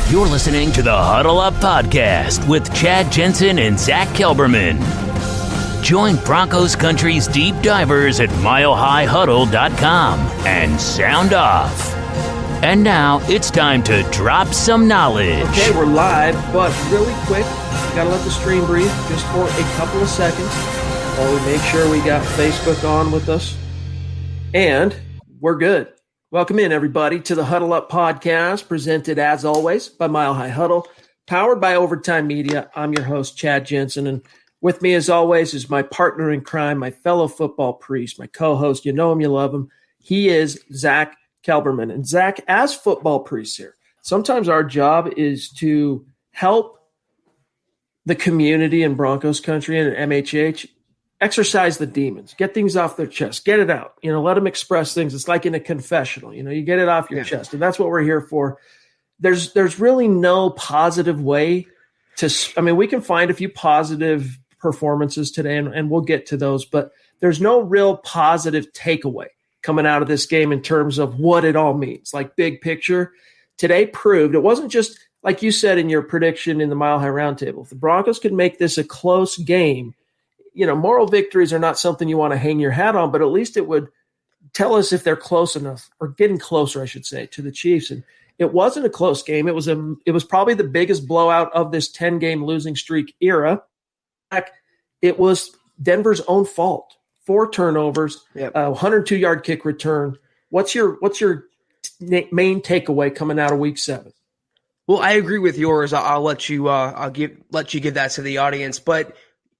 You're listening to the Huddle Up Podcast with Chad Jensen and Zack Kelberman. Join Broncos Country's deep divers at milehighhuddle.com and sound off. And now it's time to drop some knowledge. Okay, we're live, but really quick, gotta let the stream breathe just for a couple of seconds while we make sure we got Facebook on with us. And we're good. Welcome in, everybody, to the Huddle Up Podcast, presented, as always, by Mile High Huddle, powered by Overtime Media. I'm your host, Chad Jensen, and with me, as always, is my partner in crime, my fellow football priest, my co-host. You know him, you love him. He is Zack Kelberman. And Zack, as football priests here, sometimes our job is to help the community in Broncos country and MHH exercise the demons, get things off their chest, get it out, let them express things. It's like in a confessional, you get it off your chest, and that's what we're here for. There's really no positive way we can find a few positive performances today, and we'll get to those, but there's no real positive takeaway coming out of this game in terms of what it all means. Like big picture, today proved it wasn't just like you said in your prediction in the Mile High Roundtable. If the Broncos could make this a close game, moral victories are not something you want to hang your hat on, but at least it would tell us if they're close enough, or getting closer, I should say, to the Chiefs. And it wasn't a close game. It was probably the biggest blowout of this 10-game losing streak era. It was Denver's own fault. 4 turnovers, 102-yard kick return. What's your main takeaway coming out of Week 7? Well, I agree with yours. I'll let you give that to the audience, but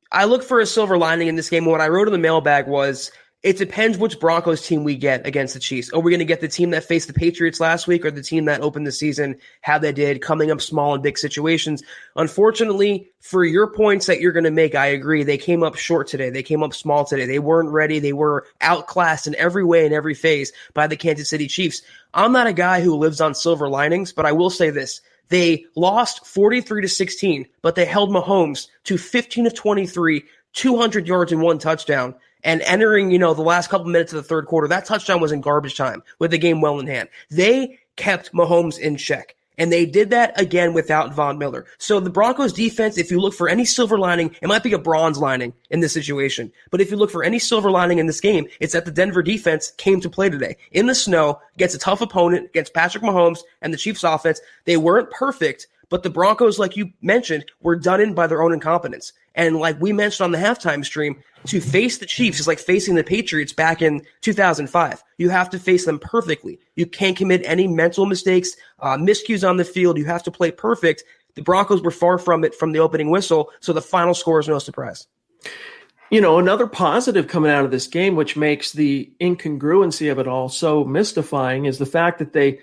I look for a silver lining in this game. What I wrote in the mailbag was, it depends which Broncos team we get against the Chiefs. Are we going to get the team that faced the Patriots last week, or the team that opened the season how they did, coming up small in big situations? Unfortunately, for your points that you're going to make, I agree. They came up short today. They came up small today. They weren't ready. They were outclassed in every way, in every phase by the Kansas City Chiefs. I'm not a guy who lives on silver linings, but I will say this. They lost 43-16, but they held Mahomes to 15 of 23, 200 yards and 1 touchdown. And entering, the last couple minutes of the third quarter, that touchdown was in garbage time with the game well in hand. They kept Mahomes in check. And they did that again without Von Miller. So the Broncos defense, if you look for any silver lining, it might be a bronze lining in this situation. But if you look for any silver lining in this game, it's that the Denver defense came to play today. In the snow, against a tough opponent, against Patrick Mahomes and the Chiefs offense. They weren't perfect, but the Broncos, like you mentioned, were done in by their own incompetence. And like we mentioned on the halftime stream, to face the Chiefs is like facing the Patriots back in 2005. You have to face them perfectly. You can't commit any mental mistakes, miscues on the field. You have to play perfect. The Broncos were far from it from the opening whistle, so the final score is no surprise. Another positive coming out of this game, which makes the incongruency of it all so mystifying, is the fact that they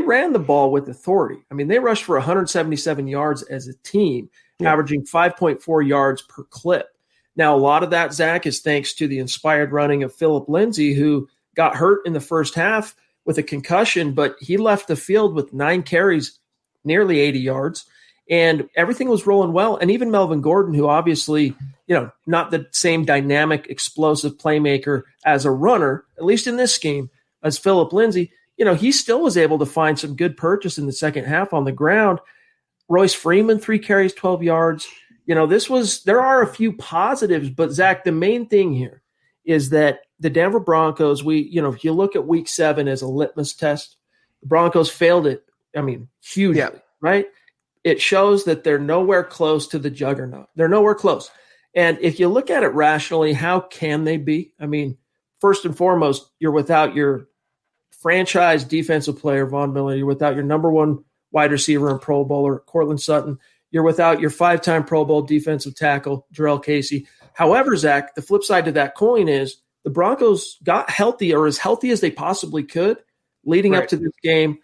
ran the ball with authority. I mean, they rushed for 177 yards as a team, averaging 5.4 yards per clip. Now, a lot of that, Zack, is thanks to the inspired running of Philip Lindsay, who got hurt in the first half with a concussion, but he left the field with 9 carries, nearly 80 yards, and everything was rolling well. And even Melvin Gordon, who obviously, not the same dynamic, explosive playmaker as a runner, at least in this game, as Philip Lindsay, he still was able to find some good purchase in the second half on the ground. Royce Freeman, 3 carries, 12 yards. There are a few positives, but Zack, the main thing here is that the Denver Broncos, if you look at Week 7 as a litmus test, the Broncos failed it. Hugely, right? It shows that they're nowhere close to the juggernaut. They're nowhere close. And if you look at it rationally, how can they be? First and foremost, you're without your franchise defensive player, Von Miller. You're without your number 1 wide receiver and Pro Bowler, Cortland Sutton. You're without your 5-time Pro Bowl defensive tackle, Jarrell Casey. However, Zack, the flip side to that coin is the Broncos got healthy, or as healthy as they possibly could, leading up to this game.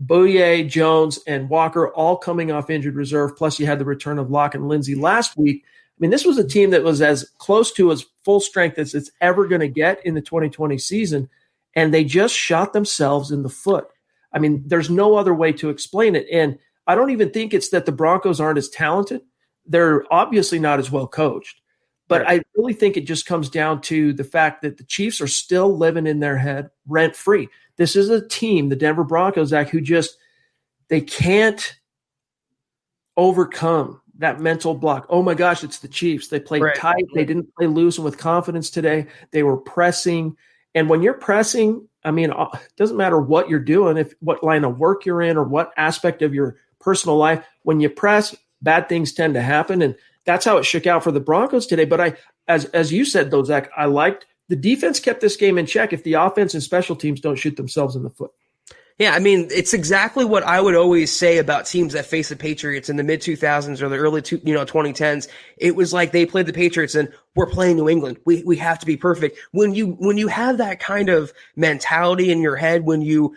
Bouye, Jones, and Walker all coming off injured reserve, plus you had the return of Locke and Lindsay last week. This was a team that was as close to as full strength as it's ever going to get in the 2020 season, and they just shot themselves in the foot. There's no other way to explain it. And I don't even think it's that the Broncos aren't as talented. They're obviously not as well coached. But I really think it just comes down to the fact that the Chiefs are still living in their head rent-free. This is a team, the Denver Broncos, Zach, who just they can't overcome that mental block. Oh my gosh, it's the Chiefs. They played tight. They didn't play loose and with confidence today. They were pressing. And when you're pressing, I mean, it doesn't matter what you're doing, what line of work you're in or what aspect of your personal life, when you press, bad things tend to happen. And that's how it shook out for the Broncos today. But as you said, though, Zach, I liked the defense kept this game in check if the offense and special teams don't shoot themselves in the foot. Yeah, I mean, it's exactly what I would always say about teams that face the Patriots in the mid-2000s or the early 2010s. It was like they played the Patriots and we're playing New England. We have to be perfect. When you have that kind of mentality in your head, when you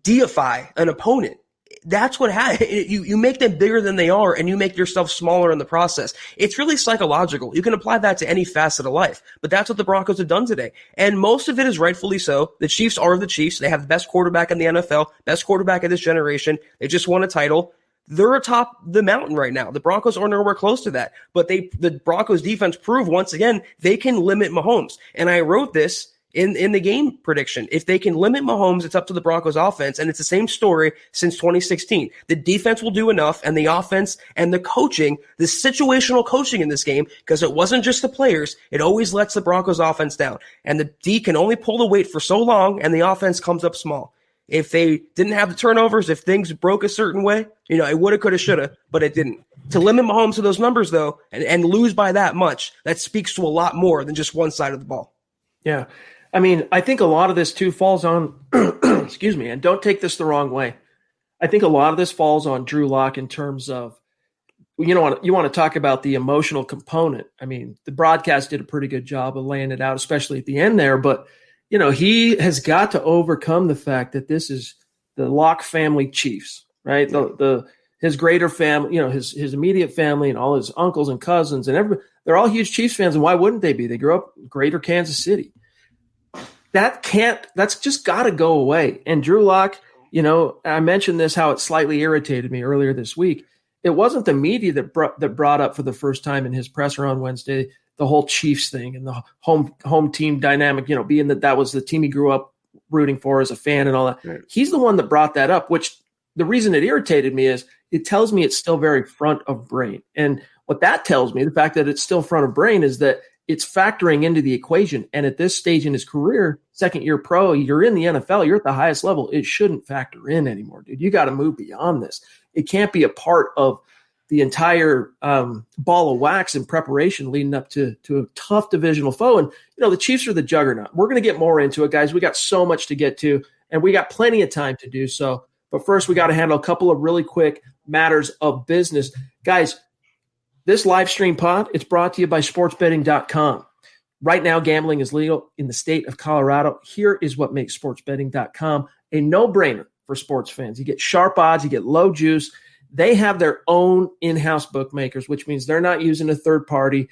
deify an opponent, that's what happens. You make them bigger than they are, and you make yourself smaller in the process. It's really psychological. You can apply that to any facet of life, but that's what the Broncos have done today. And most of it is rightfully so. The Chiefs are the Chiefs. They have the best quarterback in the NFL, best quarterback of this generation. They just won a title. They're atop the mountain right now. The Broncos are nowhere close to that, but the Broncos defense proved once again they can limit Mahomes. And I wrote this in the game prediction. If they can limit Mahomes, it's up to the Broncos offense. And it's the same story since 2016. The defense will do enough, and the offense and the coaching, the situational coaching in this game, because it wasn't just the players, it always lets the Broncos offense down. And the D can only pull the weight for so long, and the offense comes up small. If they didn't have the turnovers, if things broke a certain way, it woulda, coulda, shoulda, but it didn't. To limit Mahomes to those numbers, though, and lose by that much, that speaks to a lot more than just one side of the ball. Yeah. I mean, I think a lot of this too falls on, excuse me, and don't take this the wrong way. I think a lot of this falls on Drew Lock in terms of, you want to talk about the emotional component. I mean, the broadcast did a pretty good job of laying it out, especially at the end there. But, he has got to overcome the fact that this is the Lock family Chiefs, right? His greater family, his immediate family and all his uncles and cousins and everybody, they're all huge Chiefs fans. And why wouldn't they be? They grew up in greater Kansas City. That's just got to go away. And Drew Lock, I mentioned this, how it slightly irritated me earlier this week. It wasn't the media that brought up for the first time in his presser on Wednesday the whole Chiefs thing and the home team dynamic, being that was the team he grew up rooting for as a fan and all that. Right. He's the one that brought that up, which the reason it irritated me is it tells me it's still very front of brain. And what that tells me, the fact that it's still front of brain, is that it's factoring into the equation. And at this stage in his career, second year pro, you're in the NFL, you're at the highest level. It shouldn't factor in anymore, dude. You got to move beyond this. It can't be a part of the entire ball of wax in preparation leading up to a tough divisional foe. And, the Chiefs are the juggernaut. We're going to get more into it, guys. We got so much to get to, and we got plenty of time to do so. But first, we got to handle a couple of really quick matters of business. Guys, this live stream pod, it's brought to you by sportsbetting.com. Right now, gambling is legal in the state of Colorado. Here is what makes sportsbetting.com a no-brainer for sports fans. You get sharp odds, you get low juice. They have their own in-house bookmakers, which means they're not using a third party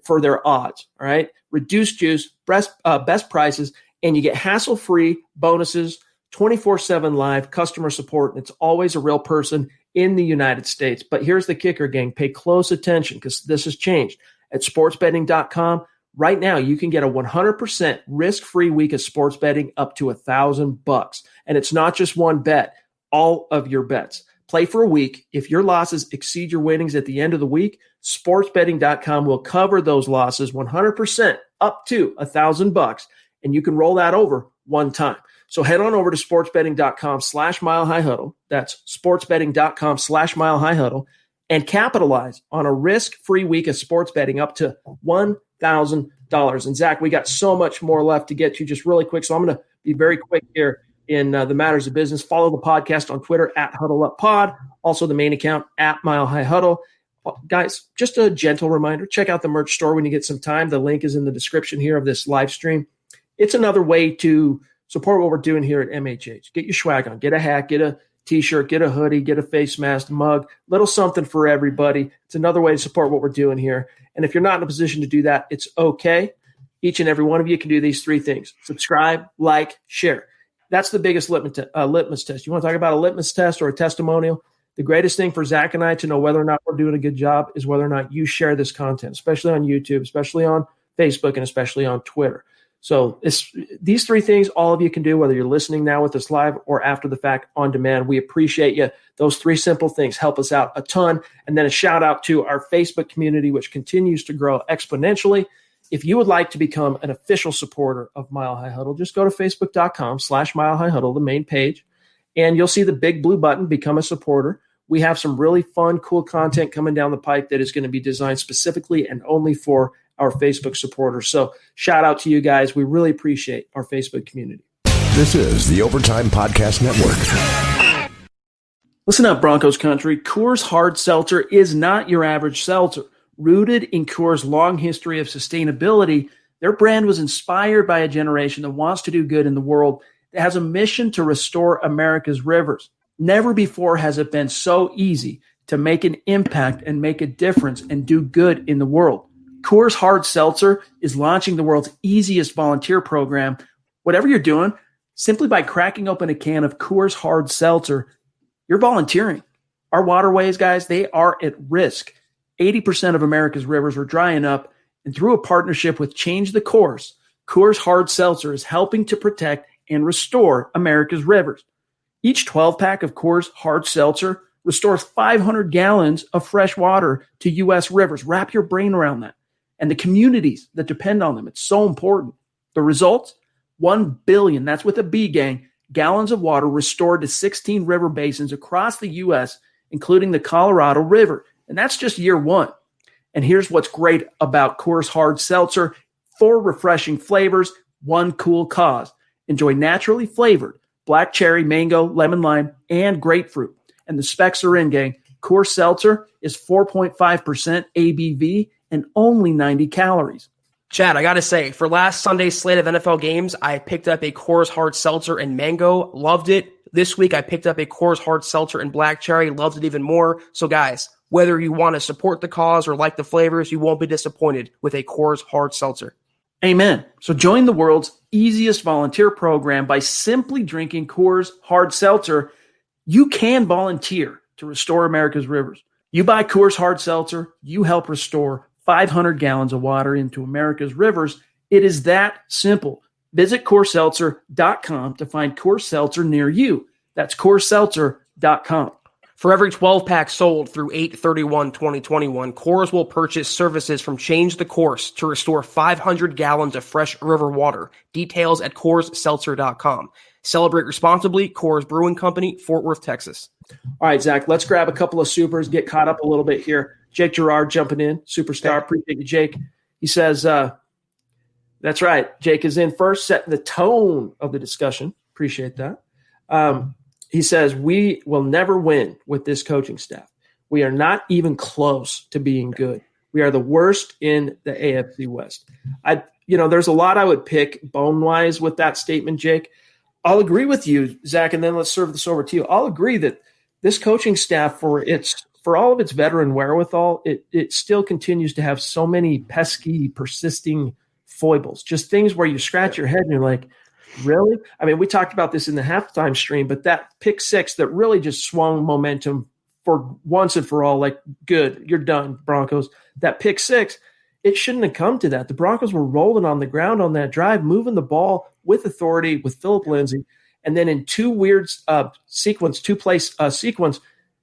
for their odds, all right? Reduced juice, best prices, and you get hassle-free bonuses, 24/7 live customer support, and it's always a real person in the United States. But here's the kicker, gang. Pay close attention because this has changed. At sportsbetting.com, right now you can get a 100% risk-free week of sports betting up to $1,000. And it's not just one bet, all of your bets. Play for a week. If your losses exceed your winnings at the end of the week, sportsbetting.com will cover those losses 100% up to $1,000. And you can roll that over one time. So head on over to sportsbetting.com/milehighhuddle. That's sportsbetting.com/milehighhuddle and capitalize on a risk-free week of sports betting up to $1,000. And Zach, we got so much more left to get to just really quick. So I'm going to be very quick here in the matters of business. Follow the podcast on Twitter at HuddleUpPod. Also the main account at MileHighHuddle. Guys, just a gentle reminder, check out the merch store when you get some time. The link is in the description here of this live stream. It's another way to support what we're doing here at MHH. Get your swag on. Get a hat, get a T-shirt, get a hoodie, get a face mask, mug, little something for everybody. It's another way to support what we're doing here. And if you're not in a position to do that, it's okay. Each and every one of you can do these three things: subscribe, like, share. That's the biggest litmus test. You want to talk about a litmus test or a testimonial? The greatest thing for Zach and I to know whether or not we're doing a good job is whether or not you share this content, especially on YouTube, especially on Facebook, and especially on Twitter. So these three things, all of you can do, whether you're listening now with us live or after the fact on demand. We appreciate you. Those three simple things help us out a ton. And then a shout out to our Facebook community, which continues to grow exponentially. If you would like to become an official supporter of Mile High Huddle, just go to facebook.com/Mile High Huddle, the main page, and you'll see the big blue button, Become a Supporter. We have some really fun, cool content coming down the pipe that is going to be designed specifically and only for our Facebook supporters. So shout out to you guys. We really appreciate our Facebook community. This is the Overtime Podcast Network. Listen up, Broncos country. Coors Hard Seltzer is not your average seltzer. Rooted in Coors' long history of sustainability, their brand was inspired by a generation that wants to do good in the world, that has a mission to restore America's rivers. Never before has it been so easy to make an impact and make a difference and do good in the world. Coors Hard Seltzer is launching the world's easiest volunteer program. Whatever you're doing, simply by cracking open a can of Coors Hard Seltzer, you're volunteering. Our waterways, guys, they are at risk. 80% of America's rivers are drying up, and through a partnership with Change the Course, Coors Hard Seltzer is helping to protect and restore America's rivers. Each 12-pack of Coors Hard Seltzer restores 500 gallons of fresh water to U.S. rivers. Wrap your brain around that. And the communities that depend on them. It's so important. The results? 1 billion, that's with a B, gang, gallons of water restored to 16 river basins across the U.S., including the Colorado River. And that's just year one. And here's what's great about Coors Hard Seltzer. 4 refreshing flavors, 1 cool cause. Enjoy naturally flavored black cherry, mango, lemon lime, and grapefruit. And the specs are in, gang. Coors Seltzer is 4.5% ABV and only 90 calories. Chad, I got to say, for last Sunday's slate of NFL games, I picked up a Coors Hard Seltzer and mango. Loved it. This week, I picked up a Coors Hard Seltzer and black cherry. Loved it even more. So, guys, whether you want to support the cause or like the flavors, you won't be disappointed with a Coors Hard Seltzer. Amen. So join the world's easiest volunteer program by simply drinking Coors Hard Seltzer. You can volunteer to restore America's rivers. You buy Coors Hard Seltzer, you help restore 500 gallons of water into America's rivers. It is that simple. Visit CoorsSeltzer.com to find Coors Seltzer near you. That's CoorsSeltzer.com. For every 12-pack sold through 8/31/2021, Coors will purchase services from Change the Course to restore 500 gallons of fresh river water. Details at CoorsSeltzer.com. Celebrate responsibly. Coors Brewing Company, Fort Worth, Texas. All right, Zach, let's grab a couple of supers, get caught up a little bit here. Jake Girard jumping in, superstar. Appreciate you, Jake. He says, that's right. Jake is in first, setting the tone of the discussion. Appreciate that. He says, we will never win with this coaching staff. We are not even close to being good. We are the worst in the AFC West. There's a lot I would pick bone-wise with that statement, Jake. I'll agree with you, Zach, and then let's serve this over to you. I'll agree that this coaching staff, for all of its veteran wherewithal, it still continues to have so many pesky, persisting foibles, just things where you scratch your head and you're like, really? I mean, we talked about this in the halftime stream, but that pick six that really just swung momentum for once and for all, like, good, you're done, Broncos. That pick six, it shouldn't have come to that. The Broncos were rolling on the ground on that drive, moving the ball with authority with Phillip Lindsay. And then in two play sequence,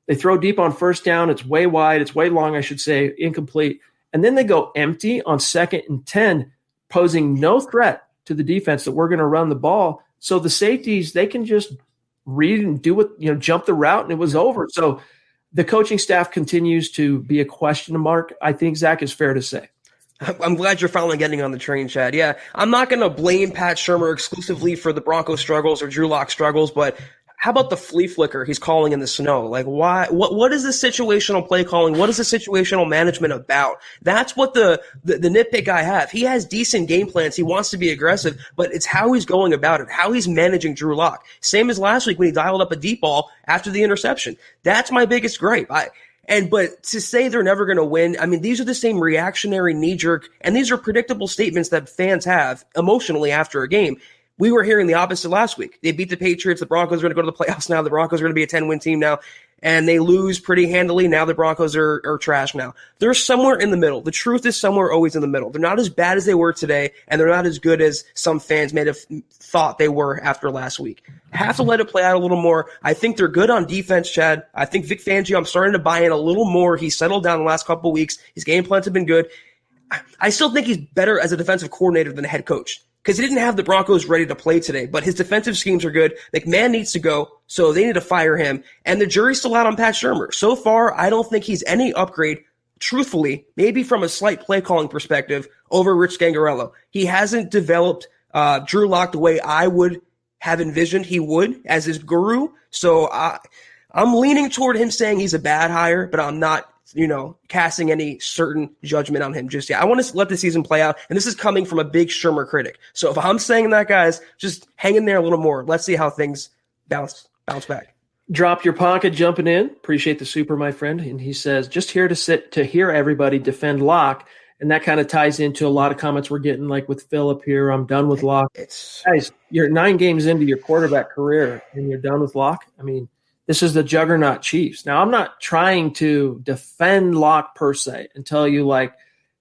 they throw deep on first down. It's way wide. It's way long, I should say, incomplete. And then they go empty on 2nd and 10, posing no threat to the defense that we're going to run the ball. So the safeties, they can just read and do what, jump the route, and it was over. So the coaching staff continues to be a question mark, I think, Zach, is fair to say. I'm glad you're finally getting on the train, Chad. Yeah, I'm not going to blame Pat Shurmur exclusively for the Broncos struggles or Drew Lock struggles, but how about the flea flicker he's calling in the snow? Like, why? What is the situational play calling? What is the situational management about? That's what the nitpick I have. He has decent game plans. He wants to be aggressive, but it's how he's going about it, how he's managing Drew Lock. Same as last week when he dialed up a deep ball after the interception. That's my biggest gripe. But to say they're never going to win, I mean, these are the same reactionary knee-jerk, and these are predictable statements that fans have emotionally after a game. We were hearing the opposite last week. They beat the Patriots. The Broncos are going to go to the playoffs now. The Broncos are going to be a 10-win team now. And they lose pretty handily. Now the Broncos are trash now. They're somewhere in the middle. The truth is somewhere always in the middle. They're not as bad as they were today, and they're not as good as some fans may have thought they were after last week. Have to let it play out a little more. I think they're good on defense, Chad. I think Vic Fangio, I'm starting to buy in a little more. He's settled down the last couple of weeks. His game plans have been good. I still think he's better as a defensive coordinator than a head coach, because he didn't have the Broncos ready to play today, but his defensive schemes are good. McMahon needs to go, so they need to fire him. And the jury's still out on Pat Shurmur. So far, I don't think he's any upgrade, truthfully, maybe from a slight play calling perspective, over Rich Gangarello. He hasn't developed Drew Lock the way I would have envisioned he would as his guru. So I'm leaning toward him saying he's a bad hire, but I'm not casting any certain judgment on him just yet. I want to let the season play out, and this is coming from a big Shurmur critic. So if I'm saying that, guys, just hang in there a little more. Let's see how things bounce back. Drop your pocket jumping in. Appreciate the super, my friend. And he says, just here to hear everybody defend Locke. And that kind of ties into a lot of comments we're getting, like with Phillip here. I'm done with Locke. Guys, you're 9 games into your quarterback career, and you're done with Locke. I mean, this is the juggernaut Chiefs. Now, I'm not trying to defend Locke per se and tell you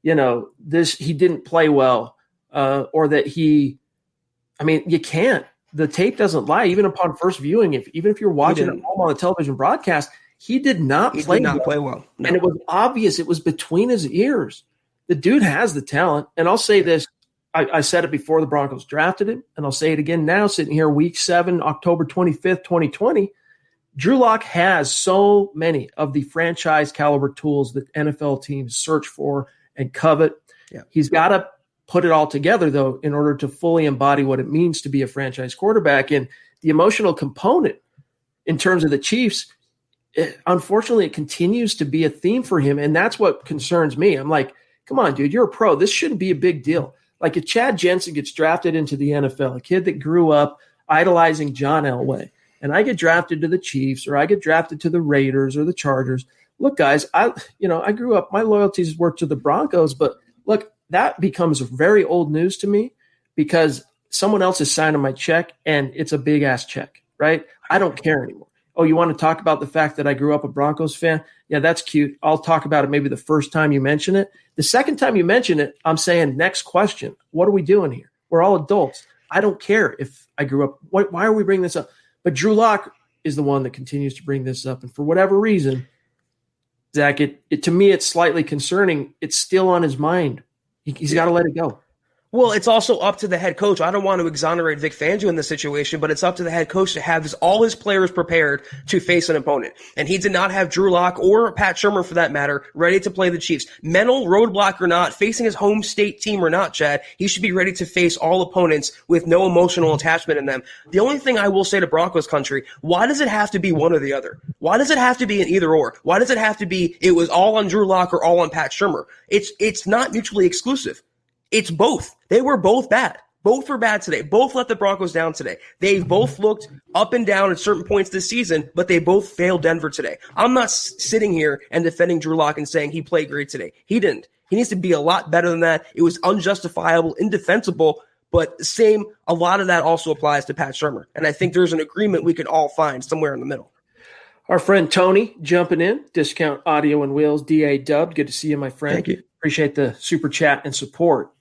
he didn't play well or that you can't. The tape doesn't lie. Even upon first viewing, even if you're watching at home on the television broadcast, he did not play well. No. And it was obvious. It was between his ears. The dude has the talent. And I'll say this. I said it before the Broncos drafted him, and I'll say it again now, sitting here week 7, October 25th, 2020. Drew Lock has so many of the franchise caliber tools that NFL teams search for and covet. Yeah. He's got to put it all together, though, in order to fully embody what it means to be a franchise quarterback. And the emotional component in terms of the Chiefs, unfortunately, it continues to be a theme for him. And that's what concerns me. I'm like, come on, dude, you're a pro. This shouldn't be a big deal. Like if Chad Jensen gets drafted into the NFL, a kid that grew up idolizing John Elway, and I get drafted to the Chiefs or I get drafted to the Raiders or the Chargers. Look, guys, I grew up, my loyalties were to the Broncos, but look, that becomes very old news to me because someone else is signing my check and it's a big ass check, right? I don't care anymore. Oh, you want to talk about the fact that I grew up a Broncos fan? Yeah, that's cute. I'll talk about it maybe the first time you mention it. The second time you mention it, I'm saying, next question. What are we doing here? We're all adults. I don't care if I grew up. Why are we bringing this up? But Drew Lock is the one that continues to bring this up. And for whatever reason, Zach, to me, it's slightly concerning. It's still on his mind. He's got to let it go. Well, it's also up to the head coach. I don't want to exonerate Vic Fangio in this situation, but it's up to the head coach to have all his players prepared to face an opponent. And he did not have Drew Lock or Pat Shurmur, for that matter, ready to play the Chiefs. Mental roadblock or not, facing his home state team or not, Chad, he should be ready to face all opponents with no emotional attachment in them. The only thing I will say to Broncos country, why does it have to be one or the other? Why does it have to be an either or? Why does it have to be it was all on Drew Lock or all on Pat Shurmur? It's not mutually exclusive. It's both. They were both bad. Both were bad today. Both let the Broncos down today. They've both looked up and down at certain points this season, but they both failed Denver today. I'm not sitting here and defending Drew Lock and saying he played great today. He didn't. He needs to be a lot better than that. It was unjustifiable, indefensible, but a lot of that also applies to Pat Shurmur. And I think there's an agreement we can all find somewhere in the middle. Our friend Tony jumping in, Discount Audio and Wheels, DA dubbed. Good to see you, my friend. Thank you. Appreciate the super chat and support.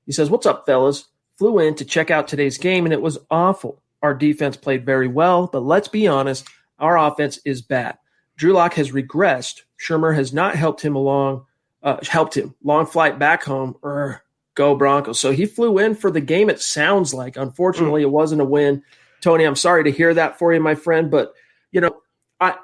He says, what's up, fellas? Flew in to check out today's game, and it was awful. Our defense played very well, but let's be honest, our offense is bad. Drew Lock has regressed. Shurmur has not helped him. Long flight back home. Go Broncos. So he flew in for the game, it sounds like. Unfortunately, it wasn't a win. Tony, I'm sorry to hear that for you, my friend, but,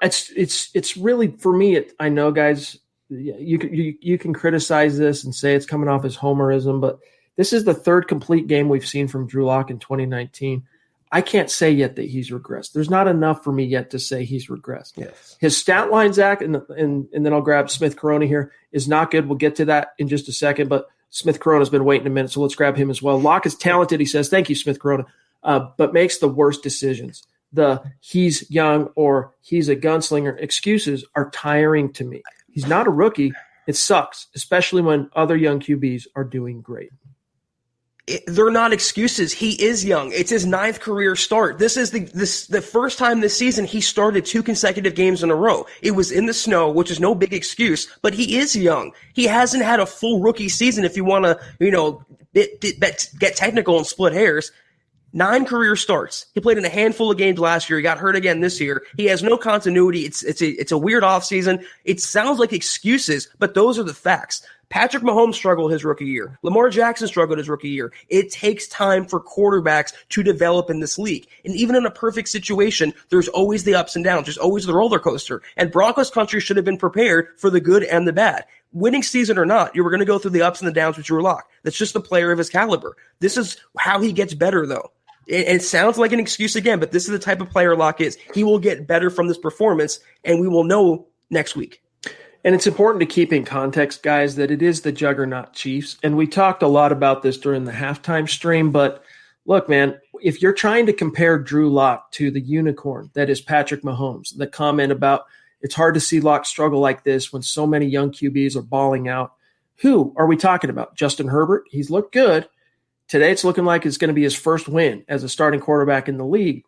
it's really, for me, I know, guys, you can criticize this and say it's coming off as homerism, but this is the third complete game we've seen from Drew Lock in 2019. I can't say yet that he's regressed. There's not enough for me yet to say he's regressed. Yes. His stat line, Zach, and then I'll grab Smith Corona here, is not good. We'll get to that in just a second, but Smith Corona's been waiting a minute, so let's grab him as well. Lock is talented, he says. Thank you, Smith Corona, but makes the worst decisions. The he's young or he's a gunslinger excuses are tiring to me. He's not a rookie. It sucks, especially when other young QBs are doing great. they're not excuses. He is young. It's his 9th career start. This is the first time this season he started 2 consecutive games in a row. It was in the snow, which is no big excuse, but he is young. He hasn't had a full rookie season if you want to, get technical and split hairs. 9 career starts. He played in a handful of games last year. He got hurt again this year. He has no continuity. It's a weird offseason. It sounds like excuses, but those are the facts. Patrick Mahomes struggled his rookie year. Lamar Jackson struggled his rookie year. It takes time for quarterbacks to develop in this league. And even in a perfect situation, there's always the ups and downs. There's always the roller coaster. And Broncos country should have been prepared for the good and the bad. Winning season or not, you were going to go through the ups and the downs with Drew Lock. That's just a player of his caliber. This is how he gets better, though. It sounds like an excuse again, but this is the type of player Lock is. He will get better from this performance, and we will know next week. And it's important to keep in context, guys, that it is the juggernaut Chiefs. And we talked a lot about this during the halftime stream. But look, man, if you're trying to compare Drew Lock to the unicorn that is Patrick Mahomes, the comment about it's hard to see Lock struggle like this when so many young QBs are balling out. Who are we talking about? Justin Herbert? He's looked good. Today it's looking like it's going to be his first win as a starting quarterback in the league.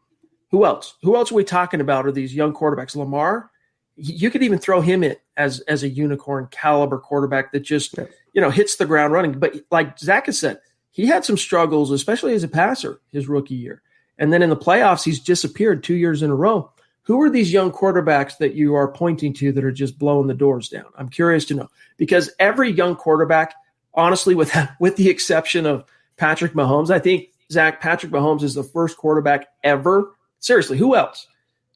Who else? Who else are we talking about are these young quarterbacks? Lamar? You could even throw him in as a unicorn caliber quarterback that just, hits the ground running. But like Zach has said, he had some struggles, especially as a passer his rookie year. And then in the playoffs, he's disappeared 2 years in a row. Who are these young quarterbacks that you are pointing to that are just blowing the doors down? I'm curious to know, because every young quarterback, honestly, with the exception of Patrick Mahomes, I think, Zach, Patrick Mahomes is the first quarterback ever. Seriously, who else?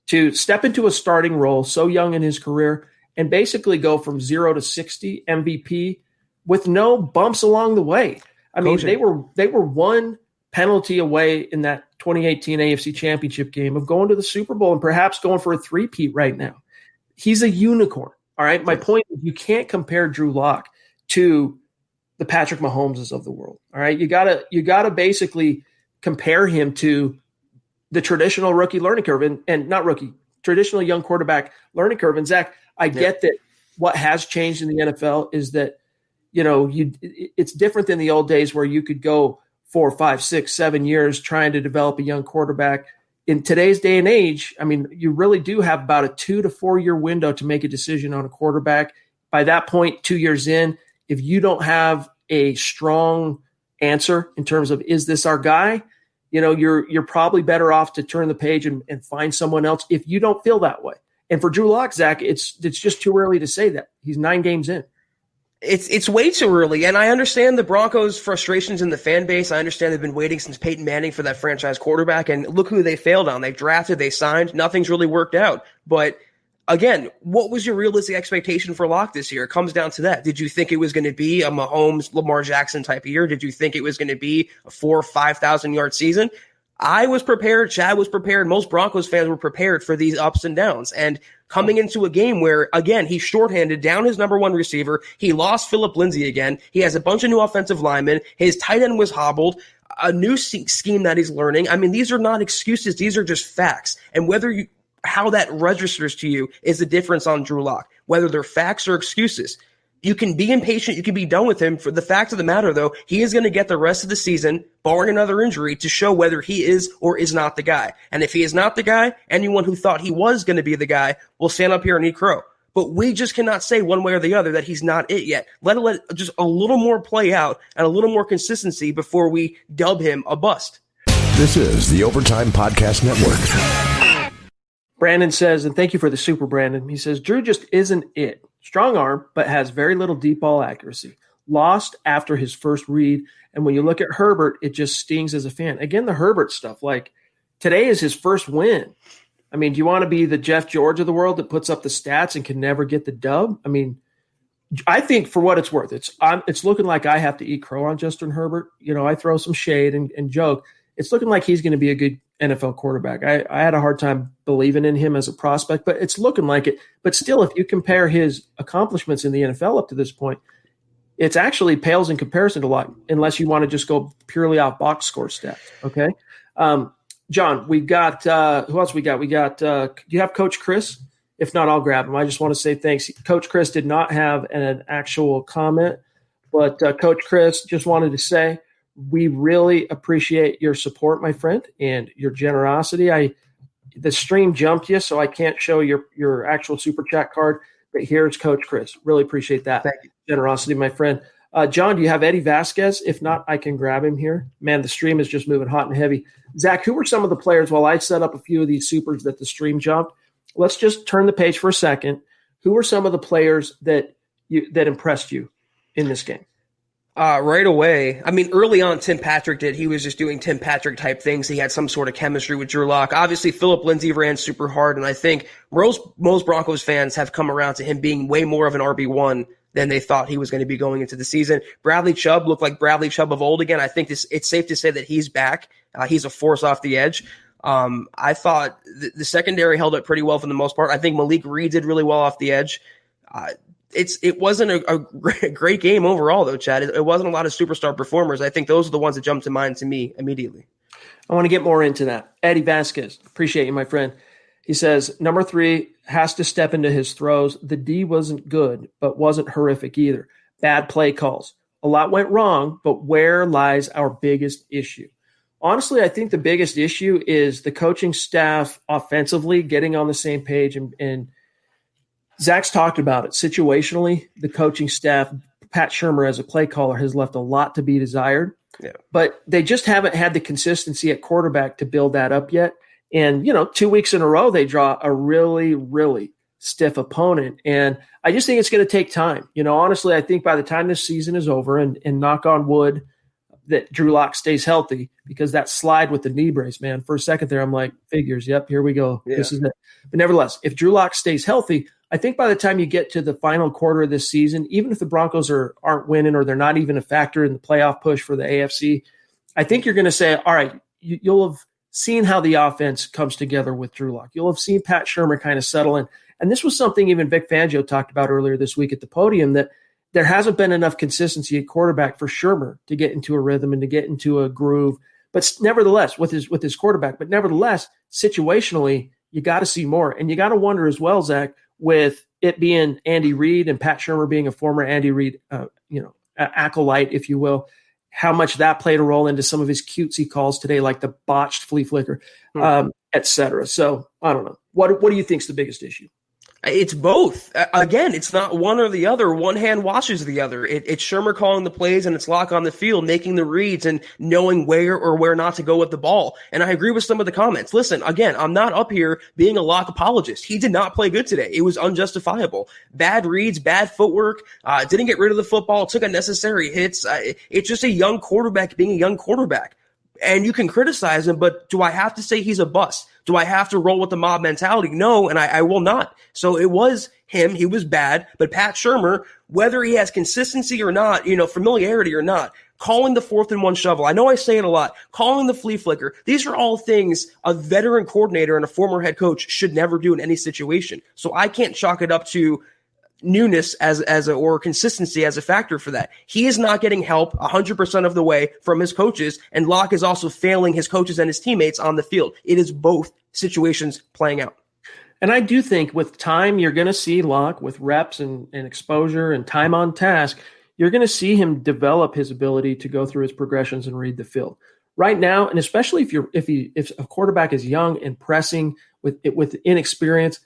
To step into a starting role so young in his career and basically go from 0 to 60 MVP with no bumps along the way. I mean, they were one penalty away in that 2018 AFC Championship game of going to the Super Bowl and perhaps going for a three-peat right now. He's a unicorn, all right? My point is you can't compare Drew Lock to the Patrick Mahomeses of the world, all right? You gotta basically compare him to the traditional rookie learning curve and not rookie, traditional young quarterback learning curve. And Zach, I get that what has changed in the NFL is that, it's different than the old days where you could go 4, 5, 6, 7 years trying to develop a young quarterback. In today's day and age, I mean, you really do have about a 2 to 4 year window to make a decision on a quarterback. By that point, 2 years in, if you don't have a strong answer in terms of, is this our guy? You're probably better off to turn the page and find someone else if you don't feel that way. And for Drew Lock, Zach, it's just too early to say that. He's 9 games in. It's way too early, and I understand the Broncos' frustrations in the fan base. I understand they've been waiting since Peyton Manning for that franchise quarterback, and look who they failed on. They've drafted, they signed, nothing's really worked out. But again, what was your realistic expectation for Lock this year? It comes down to that. Did you think it was going to be a Mahomes, Lamar Jackson type of year? Did you think it was going to be a 4,000 or 5,000 yard season? I was prepared. Chad was prepared. Most Broncos fans were prepared for these ups and downs. And coming into a game where, again, he's shorthanded, down his number one receiver. He lost Phillip Lindsay again. He has a bunch of new offensive linemen. His tight end was hobbled. A new scheme that he's learning. I mean, these are not excuses. These are just facts. And how that registers to you is the difference on Drew Lock, whether they're facts or excuses. You can be impatient. You can be done with him. For the fact of the matter, though, he is going to get the rest of the season, barring another injury, to show whether he is or is not the guy. And if he is not the guy, anyone who thought he was going to be the guy will stand up here and eat crow. But we just cannot say one way or the other that he's not it yet. Let just a little more play out and a little more consistency before we dub him a bust. This is the Overtime Podcast Network. Brandon says, and thank you for the super, Brandon. He says, Drew just isn't it. Strong arm, but has very little deep ball accuracy. Lost after his first read. And when you look at Herbert, it just stings as a fan. Again, the Herbert stuff, like today is his first win. I mean, do you want to be the Jeff George of the world that puts up the stats and can never get the dub? I mean, I think for what it's worth, it's looking like I have to eat crow on Justin Herbert. I throw some shade and joke. It's looking like he's going to be a good NFL quarterback. I had a hard time believing in him as a prospect, but it's looking like it. But still, if you compare his accomplishments in the NFL up to this point, it's actually pales in comparison to a lot, unless you want to just go purely off box score stats. Okay. John, we got who else we got? We got do you have Coach Chris? If not, I'll grab him. I just want to say thanks. Coach Chris did not have an actual comment, but Coach Chris just wanted to say, We really appreciate your support, my friend, and your generosity. The stream jumped you, so I can't show your actual Super Chat card, but here's Coach Chris. Really appreciate that generosity, my friend. John, do you have Eddie Vasquez? If not, I can grab him here. Man, the stream is just moving hot and heavy. Zach, who were some of the players, while I set up a few of these supers that the stream jumped, let's just turn the page for a second. Who were some of the players that impressed you in this game? Right away. I mean, early on, Tim Patrick did. He was just doing Tim Patrick type things. He had some sort of chemistry with Drew Lock. Obviously, Phillip Lindsay ran super hard, and I think most Broncos fans have come around to him being way more of an RB1 than they thought he was going to be going into the season. Bradley Chubb looked like Bradley Chubb of old again. I think it's safe to say that he's back. He's a force off the edge. I thought the secondary held up pretty well for the most part. I think Malik Reed did really well off the edge. It wasn't a great game overall, though, Chad. It wasn't a lot of superstar performers. I think those are the ones that jumped to mind to me immediately. I want to get more into that. Eddie Vasquez, appreciate you, my friend. He says, number 3 has to step into his throws. The D wasn't good, but wasn't horrific either. Bad play calls. A lot went wrong, but where lies our biggest issue? Honestly, I think the biggest issue is the coaching staff offensively getting on the same page and Zach's talked about it. Situationally, the coaching staff, Pat Shurmur as a play caller, has left a lot to be desired. Yeah. But they just haven't had the consistency at quarterback to build that up yet. And, 2 weeks in a row, they draw a really, really stiff opponent. And I just think it's going to take time. Honestly, I think by the time this season is over and knock on wood that Drew Lock stays healthy, because that slide with the knee brace, man, for a second there, I'm like, figures, yep, here we go. Yeah. This is it. But nevertheless, if Drew Lock stays healthy, I think by the time you get to the final quarter of this season, even if the Broncos aren't winning or they're not even a factor in the playoff push for the AFC, I think you're going to say, all right, you'll have seen how the offense comes together with Drew Lock. You'll have seen Pat Shurmur kind of settle in. And this was something even Vic Fangio talked about earlier this week at the podium, that there hasn't been enough consistency at quarterback for Shurmur to get into a rhythm and to get into a groove. But nevertheless, with his quarterback, but nevertheless, situationally, you got to see more. And you got to wonder as well, Zach, with it being Andy Reid and Pat Shurmur being a former Andy Reid, acolyte, if you will, how much that played a role into some of his cutesy calls today, like the botched flea flicker, et cetera. So I don't know. What do you think is the biggest issue? It's both. Again, it's not one or the other. One hand washes the other. It's Shurmur calling the plays and it's Lock on the field, making the reads and knowing where or where not to go with the ball. And I agree with some of the comments. Listen, again, I'm not up here being a Lock apologist. He did not play good today. It was unjustifiable. Bad reads, bad footwork, didn't get rid of the football, took unnecessary hits. It's just a young quarterback being a young quarterback. And you can criticize him, but do I have to say he's a bust? Do I have to roll with the mob mentality? No, and I will not. So it was him. He was bad. But Pat Shurmur, whether he has consistency or not, familiarity or not, calling the 4th and 1 shovel. I know I say it a lot. Calling the flea flicker. These are all things a veteran coordinator and a former head coach should never do in any situation. So I can't chalk it up to newness or consistency as a factor for that. He is not getting help 100% of the way from his coaches, and Locke is also failing his coaches and his teammates on the field. It is both situations playing out. And I do think with time, you're going to see Locke with reps and exposure and time on task, you're going to see him develop his ability to go through his progressions and read the field. Right now, and especially if a quarterback is young and pressing with inexperience,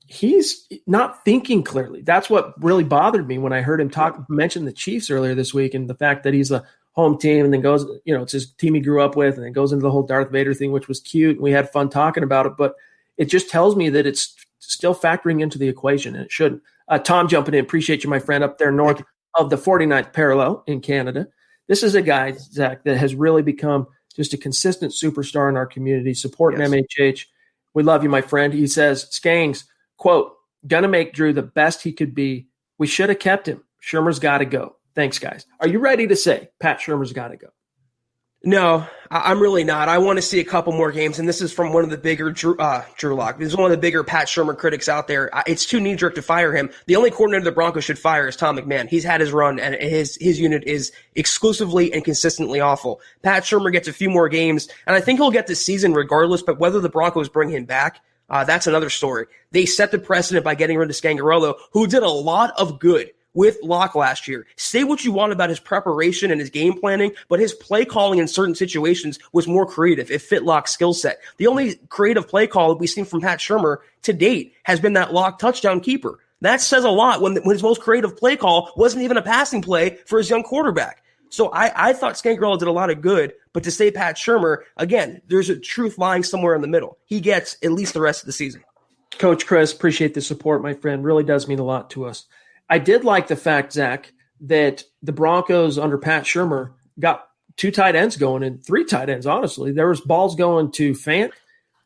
he's not thinking clearly. That's what really bothered me when I heard him mention the Chiefs earlier this week, and the fact that he's a home team and then goes, it's his team he grew up with, and then goes into the whole Darth Vader thing, which was cute. And we had fun talking about it, but it just tells me that it's still factoring into the equation, and it shouldn't. Tom jumping in. Appreciate you, my friend, up there north of the 49th parallel in Canada. This is a guy, Zach, that has really become just a consistent superstar in our community, supporting MHH. We love you, my friend. He says, Skangs, quote, gonna make Drew the best he could be. We should have kept him. Shurmur's got to go. Thanks, guys. Are you ready to say Pat Shurmur's got to go? No, I'm really not. I want to see a couple more games, and this is from one of the bigger Drew Lock. This is one of the bigger Pat Shurmur critics out there. It's too knee-jerk to fire him. The only coordinator the Broncos should fire is Tom McMahon. He's had his run, and his unit is exclusively and consistently awful. Pat Shurmur gets a few more games, and I think he'll get this season regardless, but whether the Broncos bring him back, that's another story. They set the precedent by getting rid of Scangarello, who did a lot of good with Locke last year. Say what you want about his preparation and his game planning, but his play calling in certain situations was more creative. It fit Locke's skill set. The only creative play call that we've seen from Pat Shurmur to date has been that Locke touchdown keeper. That says a lot when his most creative play call wasn't even a passing play for his young quarterback. So I thought Scangarello did a lot of good, but to say Pat Shurmur, again, there's a truth lying somewhere in the middle. He gets at least the rest of the season. Coach Chris, appreciate the support, my friend. Really does mean a lot to us. I did like the fact, Zach, that the Broncos under Pat Shurmur got 2 tight ends going and 3 tight ends, honestly. There was balls going to Fant.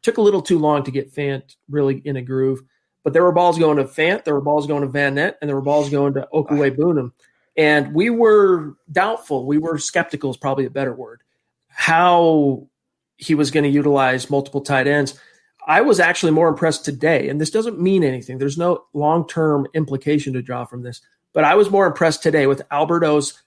Took a little too long to get Fant really in a groove. But there were balls going to Fant, there were balls going to Van Nett, and there were balls going to Okuwe-Bunam. And we were doubtful. We were skeptical is probably a better word. How he was going to utilize multiple tight ends. I was actually more impressed today, and this doesn't mean anything. There's no long-term implication to draw from this, but I was more impressed today with Alberto's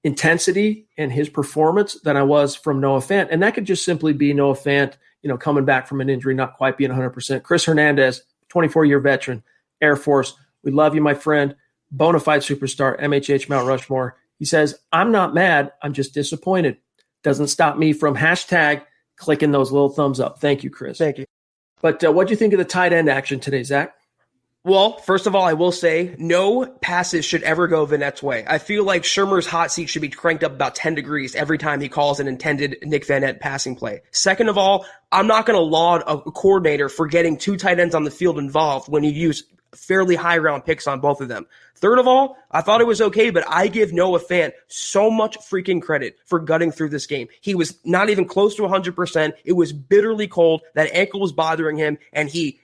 intensity and his performance than I was from Noah Fant, and that could just simply be Noah Fant, coming back from an injury, not quite being 100%. Chris Hernandez, 24-year veteran, Air Force. We love you, my friend. Bona fide superstar, MHH Mount Rushmore. He says, I'm not mad. I'm just disappointed. Doesn't stop me from hashtag clicking those little thumbs up. Thank you, Chris. Thank you. But what do you think of the tight end action today, Zach? Well, first of all, I will say no passes should ever go Vanette's way. I feel like Shurmur's hot seat should be cranked up about 10 degrees every time he calls an intended Nick Van Nett passing play. Second of all, I'm not going to laud a coordinator for getting 2 tight ends on the field involved when you use fairly high round picks on both of them. Third of all, I thought it was okay, but I give Noah Fant so much freaking credit for gutting through this game. He was not even close to 100%. It was bitterly cold. That ankle was bothering him, and he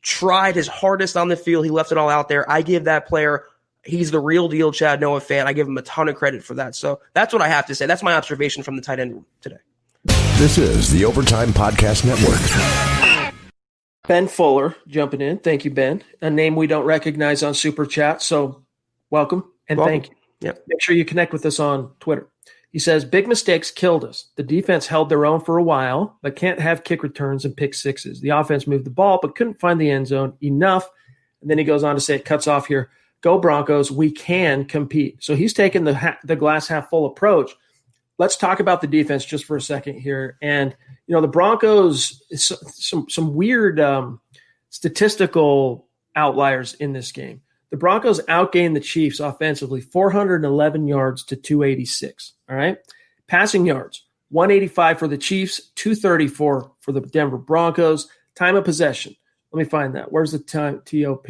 tried his hardest on the field. He left it all out there. I give that player, he's the real deal, Chad, Noah Fant. I give him a ton of credit for that. So that's what I have to say. That's my observation from the tight end room today. This is the Overtime Podcast Network. Ben Fuller jumping in. Thank you, Ben. A name we don't recognize on Super Chat, so welcome and thank you. Yep. Make sure you connect with us on Twitter. He says, big mistakes killed us. The defense held their own for a while, but can't have kick returns and pick sixes. The offense moved the ball, but couldn't find the end zone enough. And then he goes on to say, it cuts off here, go Broncos, we can compete. So he's taking the glass half full approach. Let's talk about the defense just for a second here. And, the Broncos, some weird statistical outliers in this game. The Broncos outgained the Chiefs offensively 411 yards to 286. All right. Passing yards, 185 for the Chiefs, 234 for the Denver Broncos. Time of possession. Let me find that. Where's the time? TOP.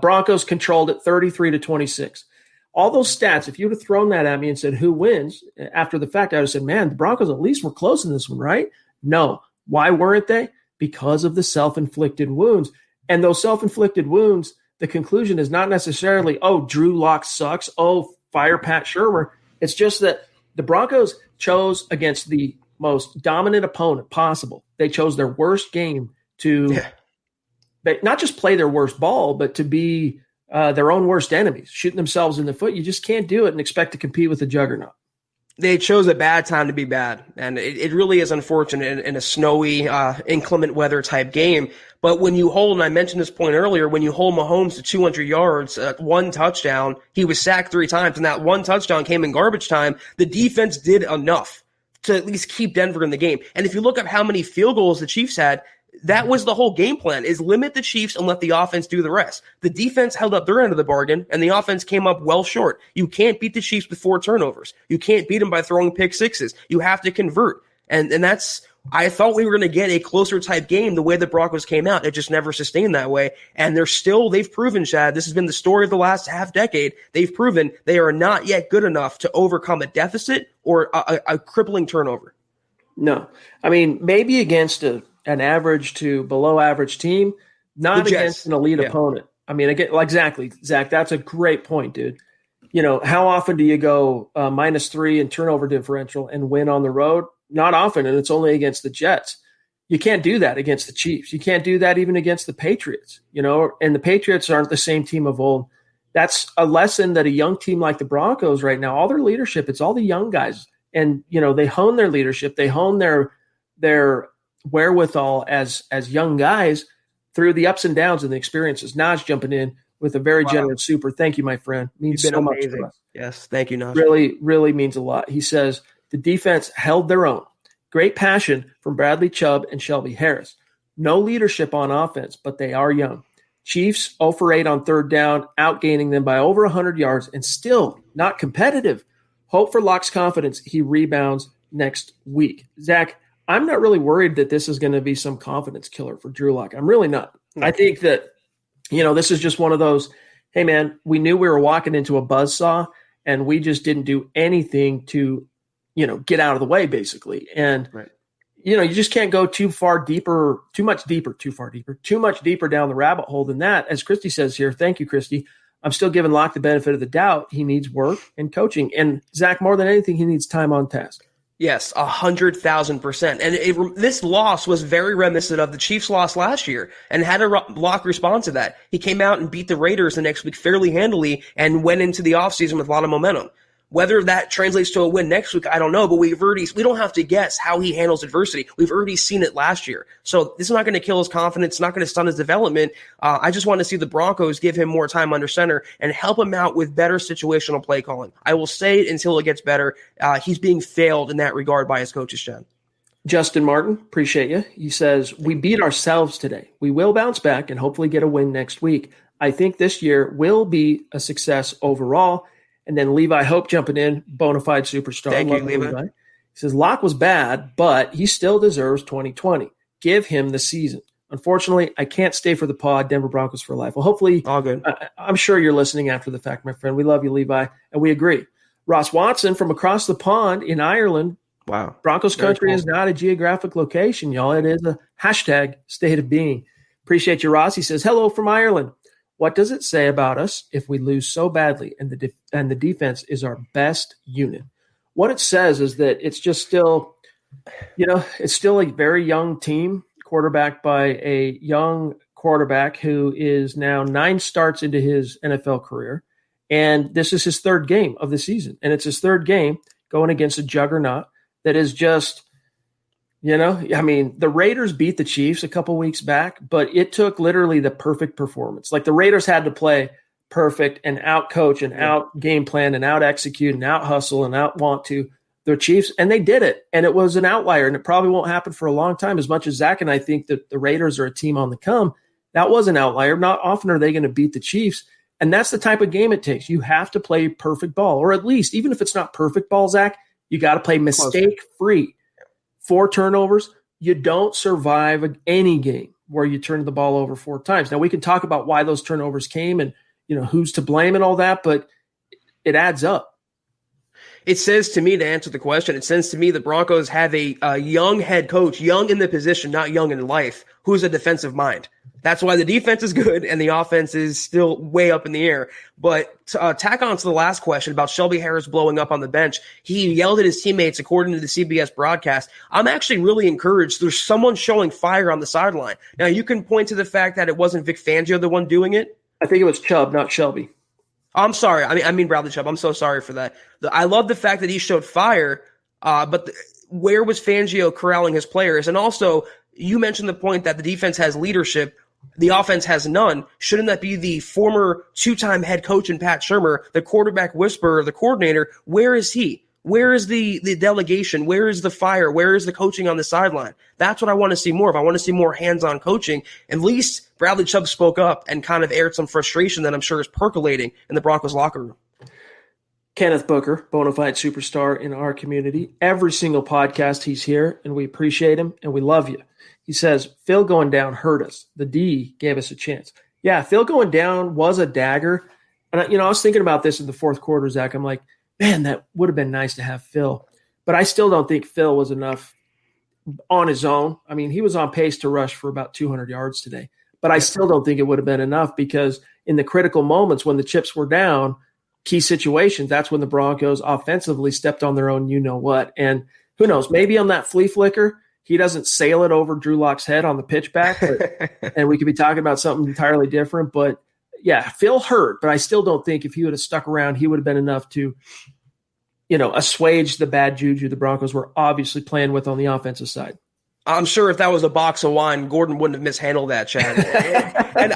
Broncos controlled it 33-26. All those stats, if you would have thrown that at me and said, who wins after the fact, I would have said, man, the Broncos at least were close in this one, right? No. Why weren't they? Because of the self-inflicted wounds. And those self-inflicted wounds, the conclusion is not necessarily, oh, Drew Lock sucks. Oh, fire Pat Shurmur. It's just that the Broncos chose against the most dominant opponent possible. They chose their worst game to not just play their worst ball, but to be their own worst enemies, shooting themselves in the foot. You just can't do it and expect to compete with a juggernaut. They chose a bad time to be bad, and it really is unfortunate in a snowy, inclement weather type game. But when you hold, and I mentioned this point earlier, when you hold Mahomes to 200 yards, 1 touchdown, he was sacked 3 times, and that 1 touchdown came in garbage time, the defense did enough to at least keep Denver in the game. And if you look up how many field goals the Chiefs had, that was the whole game plan, is limit the Chiefs and let the offense do the rest. The defense held up their end of the bargain, and the offense came up well short. You can't beat the Chiefs with 4 turnovers. You can't beat them by throwing pick sixes. You have to convert. And that's – I thought we were going to get a closer type game the way the Broncos came out. It just never sustained that way. And they've proven, Chad, this has been the story of the last half decade. They've proven they are not yet good enough to overcome a deficit or a crippling turnover. No. I mean, maybe against an average to below average team, not against an elite opponent. I mean, again, exactly, Zach, that's a great point, dude. How often do you go -3 in turnover differential and win on the road? Not often, and it's only against the Jets. You can't do that against the Chiefs. You can't do that even against the Patriots, and the Patriots aren't the same team of old. That's a lesson that a young team like the Broncos right now, all their leadership, it's all the young guys. And, they hone their leadership. They hone their wherewithal as young guys through the ups and downs and the experiences. Naj jumping in with a very generous super. Thank you, my friend. Means You've been so amazing. much to us. Yes, thank you, Nash. Really, really means a lot. He says the defense held their own. Great passion from Bradley Chubb and Shelby Harris. No leadership on offense, but they are young. Chiefs 0 for 8 on third down, outgaining them by over 100 yards and still not competitive. Hope for Lock's confidence. He rebounds next week. Zach, I'm not really worried that this is going to be some confidence killer for Drew Lock. I'm really not. I think that, this is just one of those, hey, man, we knew we were walking into a buzzsaw and we just didn't do anything to, get out of the way, basically. And, you just can't go too much deeper down the rabbit hole than that. As Christy says here, thank you, Christy. I'm still giving Locke the benefit of the doubt. He needs work and coaching. And Zach, more than anything, he needs time on task. Yes, 100,000%. And this loss was very reminiscent of the Chiefs' loss last year. And how did Locke respond to that? He came out and beat the Raiders the next week fairly handily and went into the offseason with a lot of momentum. Whether that translates to a win next week, I don't know, but we don't have to guess how he handles adversity. We've already seen it last year. So this is not going to kill his confidence. It's not going to stun his development. I just want to see the Broncos give him more time under center and help him out with better situational play calling. I will say it until it gets better. He's being failed in that regard by his coaches, Chad. Justin Martin, appreciate you. He says, we beat ourselves today. We will bounce back and hopefully get a win next week. I think this year will be a success overall. And then Levi Hope jumping in, bona fide superstar. Thank you, Levi. He says, Locke was bad, but he still deserves 2020. Give him the season. Unfortunately, I can't stay for the pod, Denver Broncos for life. Well, hopefully, all good. I'm sure you're listening after the fact, my friend. We love you, Levi, and we agree. Ross Watson from across the pond in Ireland. Wow. Broncos country is not a geographic location, y'all. It is a hashtag state of being. Appreciate you, Ross. He says, hello from Ireland. What does it say about us if we lose so badly and the defense is our best unit? What it says is that it's just still, it's still a very young team, quarterbacked by a young quarterback who is now 9 starts into his NFL career. And this is his 3rd game of the season. And it's his 3rd game going against a juggernaut that is just, the Raiders beat the Chiefs a couple weeks back, but it took literally the perfect performance. Like the Raiders had to play perfect and out coach and out game plan and out execute and out hustle and out want to the Chiefs. And they did it. And it was an outlier and it probably won't happen for a long time. As much as Zach and I think that the Raiders are a team on the come, that was an outlier. Not often are they going to beat the Chiefs. And that's the type of game it takes. You have to play perfect ball, or at least, even if it's not perfect ball, Zach, you got to play mistake free. 4 turnovers, you don't survive any game where you turn the ball over 4 times. Now, we can talk about why those turnovers came and, who's to blame and all that, but it adds up. It says to me, to answer the question, it says to me the Broncos have a young head coach, young in the position, not young in life, who's a defensive mind. That's why the defense is good and the offense is still way up in the air. But to tack on to the last question about Shelby Harris blowing up on the bench, he yelled at his teammates according to the CBS broadcast. I'm actually really encouraged. There's someone showing fire on the sideline. Now, you can point to the fact that it wasn't Vic Fangio the one doing it. I think it was Chubb, not Shelby. I'm sorry. I mean Bradley Chubb. I'm so sorry for that. I love the fact that he showed fire, but where was Fangio corralling his players? And also, you mentioned the point that the defense has leadership. The offense has none. Shouldn't that be the former 2-time head coach in Pat Shurmur, the quarterback whisperer, the coordinator? Where is he? Where is the delegation? Where is the fire? Where is the coaching on the sideline? That's what I want to see more of. I want to see more hands-on coaching. At least Bradley Chubb spoke up and kind of aired some frustration that I'm sure is percolating in the Broncos locker room. Kenneth Booker, bona fide superstar in our community. Every single podcast he's here, and we appreciate him, and we love you. He says, Phil going down hurt us. The D gave us a chance. Yeah, Phil going down was a dagger. And, I was thinking about this in the 4th quarter, Zach. I'm like, man, that would have been nice to have Phil. But I still don't think Phil was enough on his own. I mean, he was on pace to rush for about 200 yards today. But I still don't think it would have been enough because in the critical moments when the chips were down, key situations, that's when the Broncos offensively stepped on their own you-know-what. And who knows, maybe on that flea flicker, he doesn't sail it over Drew Lock's head on the pitch back, and we could be talking about something entirely different. But, yeah, Phil hurt, but I still don't think if he would have stuck around, he would have been enough to, assuage the bad juju the Broncos were obviously playing with on the offensive side. I'm sure if that was a box of wine, Gordon wouldn't have mishandled that, Chad. And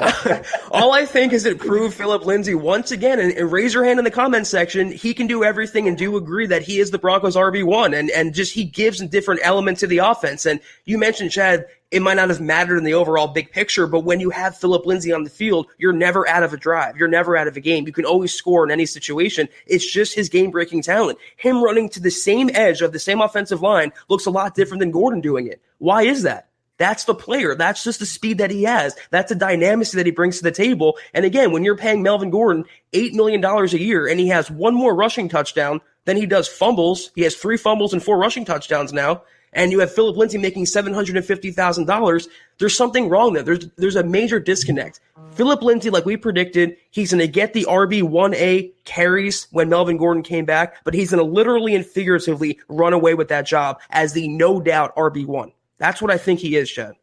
all I think is it proved Philip Lindsay once again, and raise your hand in the comments section, he can do everything, and do agree that he is the Broncos RB1, and just he gives a different element to the offense. And you mentioned, Chad, it might not have mattered in the overall big picture, but when you have Philip Lindsay on the field, you're never out of a drive. You're never out of a game. You can always score in any situation. It's just his game-breaking talent. Him running to the same edge of the same offensive line looks a lot different than Gordon doing it. Why is that? That's the player. That's just the speed that he has. That's the dynamicy that he brings to the table. And again, when you're paying Melvin Gordon $8 million a year and he has one more rushing touchdown than he does fumbles, he has 3 fumbles and 4 rushing touchdowns now, and you have Philip Lindsay making $750,000, there's something wrong there. There's a major disconnect. Philip Lindsay, like we predicted, he's going to get the RB1A carries when Melvin Gordon came back, but he's going to literally and figuratively run away with that job as the no doubt RB1. That's what I think he is, Chad.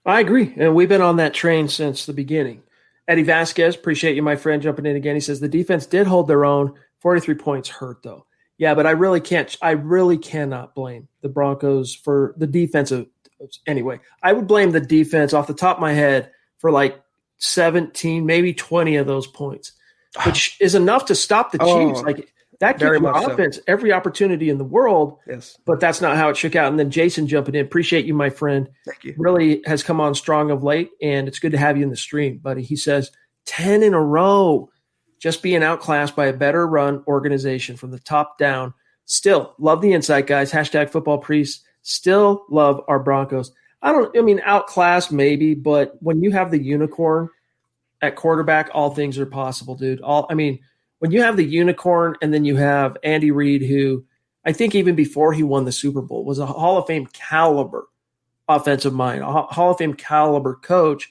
I agree, and we've been on that train since the beginning. Eddie Vasquez, appreciate you, my friend, jumping in again. He says the defense did hold their own. 43 points hurt, though. Yeah, but I really cannot blame the Broncos for the defensive. Anyway, I would blame the defense off the top of my head for like 17, maybe 20 of those points, which is enough to stop the Chiefs. Like that gives your offense every opportunity in the world. Yes, but that's not how it shook out. And then Jason jumping in. Appreciate you, my friend. Thank you. Really has come on strong of late, and it's good to have you in the stream, buddy. He says 10 in a row. Just being outclassed by a better run organization from the top down. Still love the insight, guys. Hashtag football priests. Still love our Broncos. Outclassed maybe, but when you have the unicorn at quarterback, all things are possible, dude. When you have the unicorn and then you have Andy Reid, who I think even before he won the Super Bowl was a Hall of Fame caliber offensive mind, a Hall of Fame caliber coach.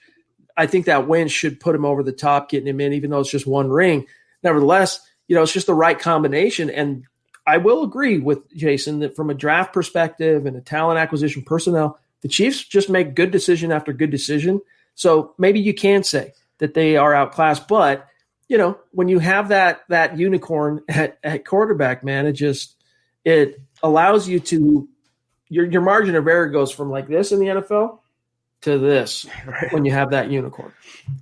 I think that win should put him over the top, getting him in, even though it's just one ring. Nevertheless, it's just the right combination. And I will agree with Jason that from a draft perspective and a talent acquisition personnel, the Chiefs just make good decision after good decision. So maybe you can say that they are outclassed. But, when you have that unicorn at quarterback, man, it allows you to your margin of error goes from like this in the NFL to this when you have that unicorn.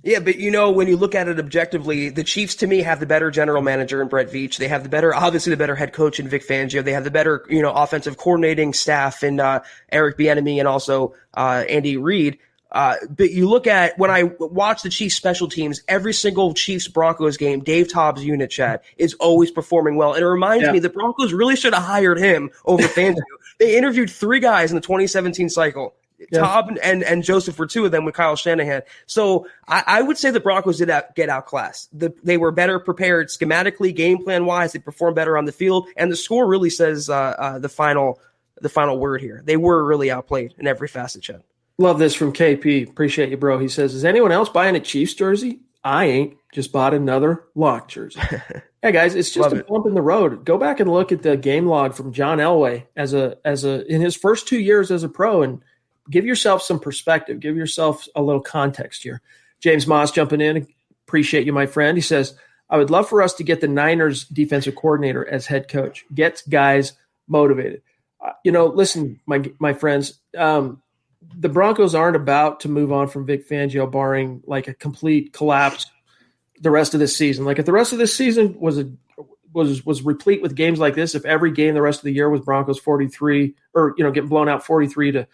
Yeah, but when you look at it objectively, the Chiefs to me have the better general manager in Brett Veach. They have the better head coach in Vic Fangio. They have the better, offensive coordinating staff in Eric Bieniemy and also Andy Reid. But you look at when I watch the Chiefs special teams, every single Chiefs Broncos game, Dave Tobbs' unit, Chad, is always performing well. And it reminds me the Broncos really should have hired him over Fangio. They interviewed 3 guys in the 2017 cycle. Todd and Joseph were 2 of them with Kyle Shanahan. So I would say the Broncos did get outclassed. They were better prepared schematically, game plan wise. They performed better on the field, and the score really says the final word here. They were really outplayed in every facet, Chad. Love this from KP. Appreciate you, bro. He says, "Is anyone else buying a Chiefs jersey? I ain't. Just bought another lock jersey." Hey guys, it's just a bump in the road. Go back and look at the game log from John Elway as in his first 2 years as a pro and give yourself some perspective. Give yourself a little context here. James Moss jumping in. Appreciate you, my friend. He says, I would love for us to get the Niners defensive coordinator as head coach. Gets guys motivated. Listen, my friends, the Broncos aren't about to move on from Vic Fangio, barring like a complete collapse the rest of this season. Like if the rest of this season was replete with games like this, if every game the rest of the year was Broncos 43 or, getting blown out 43-16,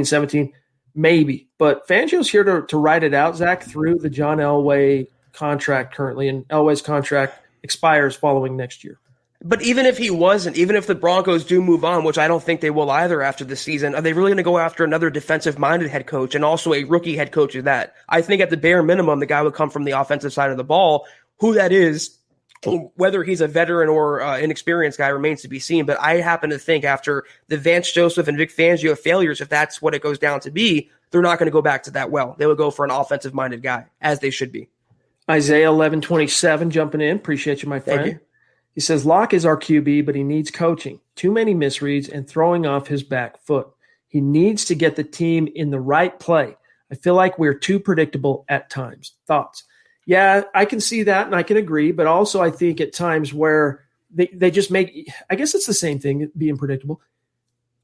17, maybe. But Fangio's here to ride it out, Zach, through the John Elway contract currently, and Elway's contract expires following next year. But even if he wasn't, even if the Broncos do move on, which I don't think they will either after this season, are they really going to go after another defensive-minded head coach and also a rookie head coach of that? I think at the bare minimum, the guy would come from the offensive side of the ball. Who that is, whether he's a veteran or inexperienced guy remains to be seen. But I happen to think after the Vance Joseph and Vic Fangio failures, if that's what it goes down to be, they're not going to go back to that well. They would go for an offensive-minded guy, as they should be. Isaiah 11:27 jumping in. Appreciate you, my friend. Thank you. He says, Locke is our QB, but he needs coaching. Too many misreads and throwing off his back foot. He needs to get the team in the right play. I feel like we're too predictable at times. Thoughts? Yeah, I can see that, and I can agree. But also I think at times where they just make – I guess it's the same thing, being predictable.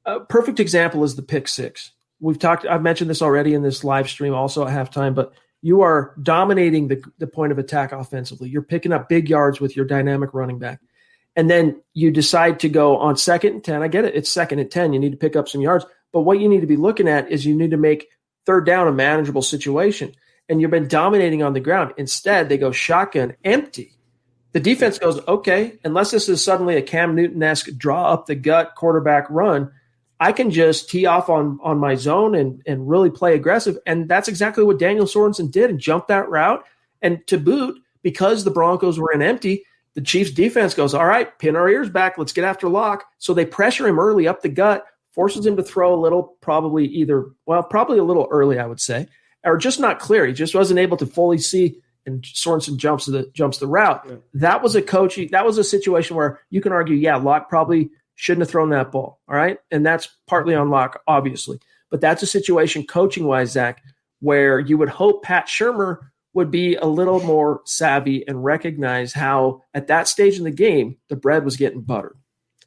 A perfect example is the pick six. I've mentioned this already in this live stream also at halftime, but you are dominating the point of attack offensively. You're picking up big yards with your dynamic running back. And then you decide to go on 2nd and 10. I get it. It's 2nd and 10. You need to pick up some yards. But what you need to be looking at is you need to make 3rd down a manageable situation. And you've been dominating on the ground. Instead, they go shotgun, empty. The defense goes, okay, unless this is suddenly a Cam Newton-esque draw up the gut quarterback run, I can just tee off on my zone and really play aggressive. And that's exactly what Daniel Sorensen did and jumped that route. And to boot, because the Broncos were in empty, the Chiefs defense goes, all right, pin our ears back. Let's get after Locke. So they pressure him early up the gut, forces him to throw a little, probably a little early, I would say, or just not clear. He just wasn't able to fully see, and Sorensen jumps the route. Yeah. That was a situation where you can argue, yeah, Locke probably shouldn't have thrown that ball. All right. And that's partly on Locke, obviously. But that's a situation coaching-wise, Zach, where you would hope Pat Shurmur would be a little more savvy and recognize how at that stage in the game, the bread was getting buttered.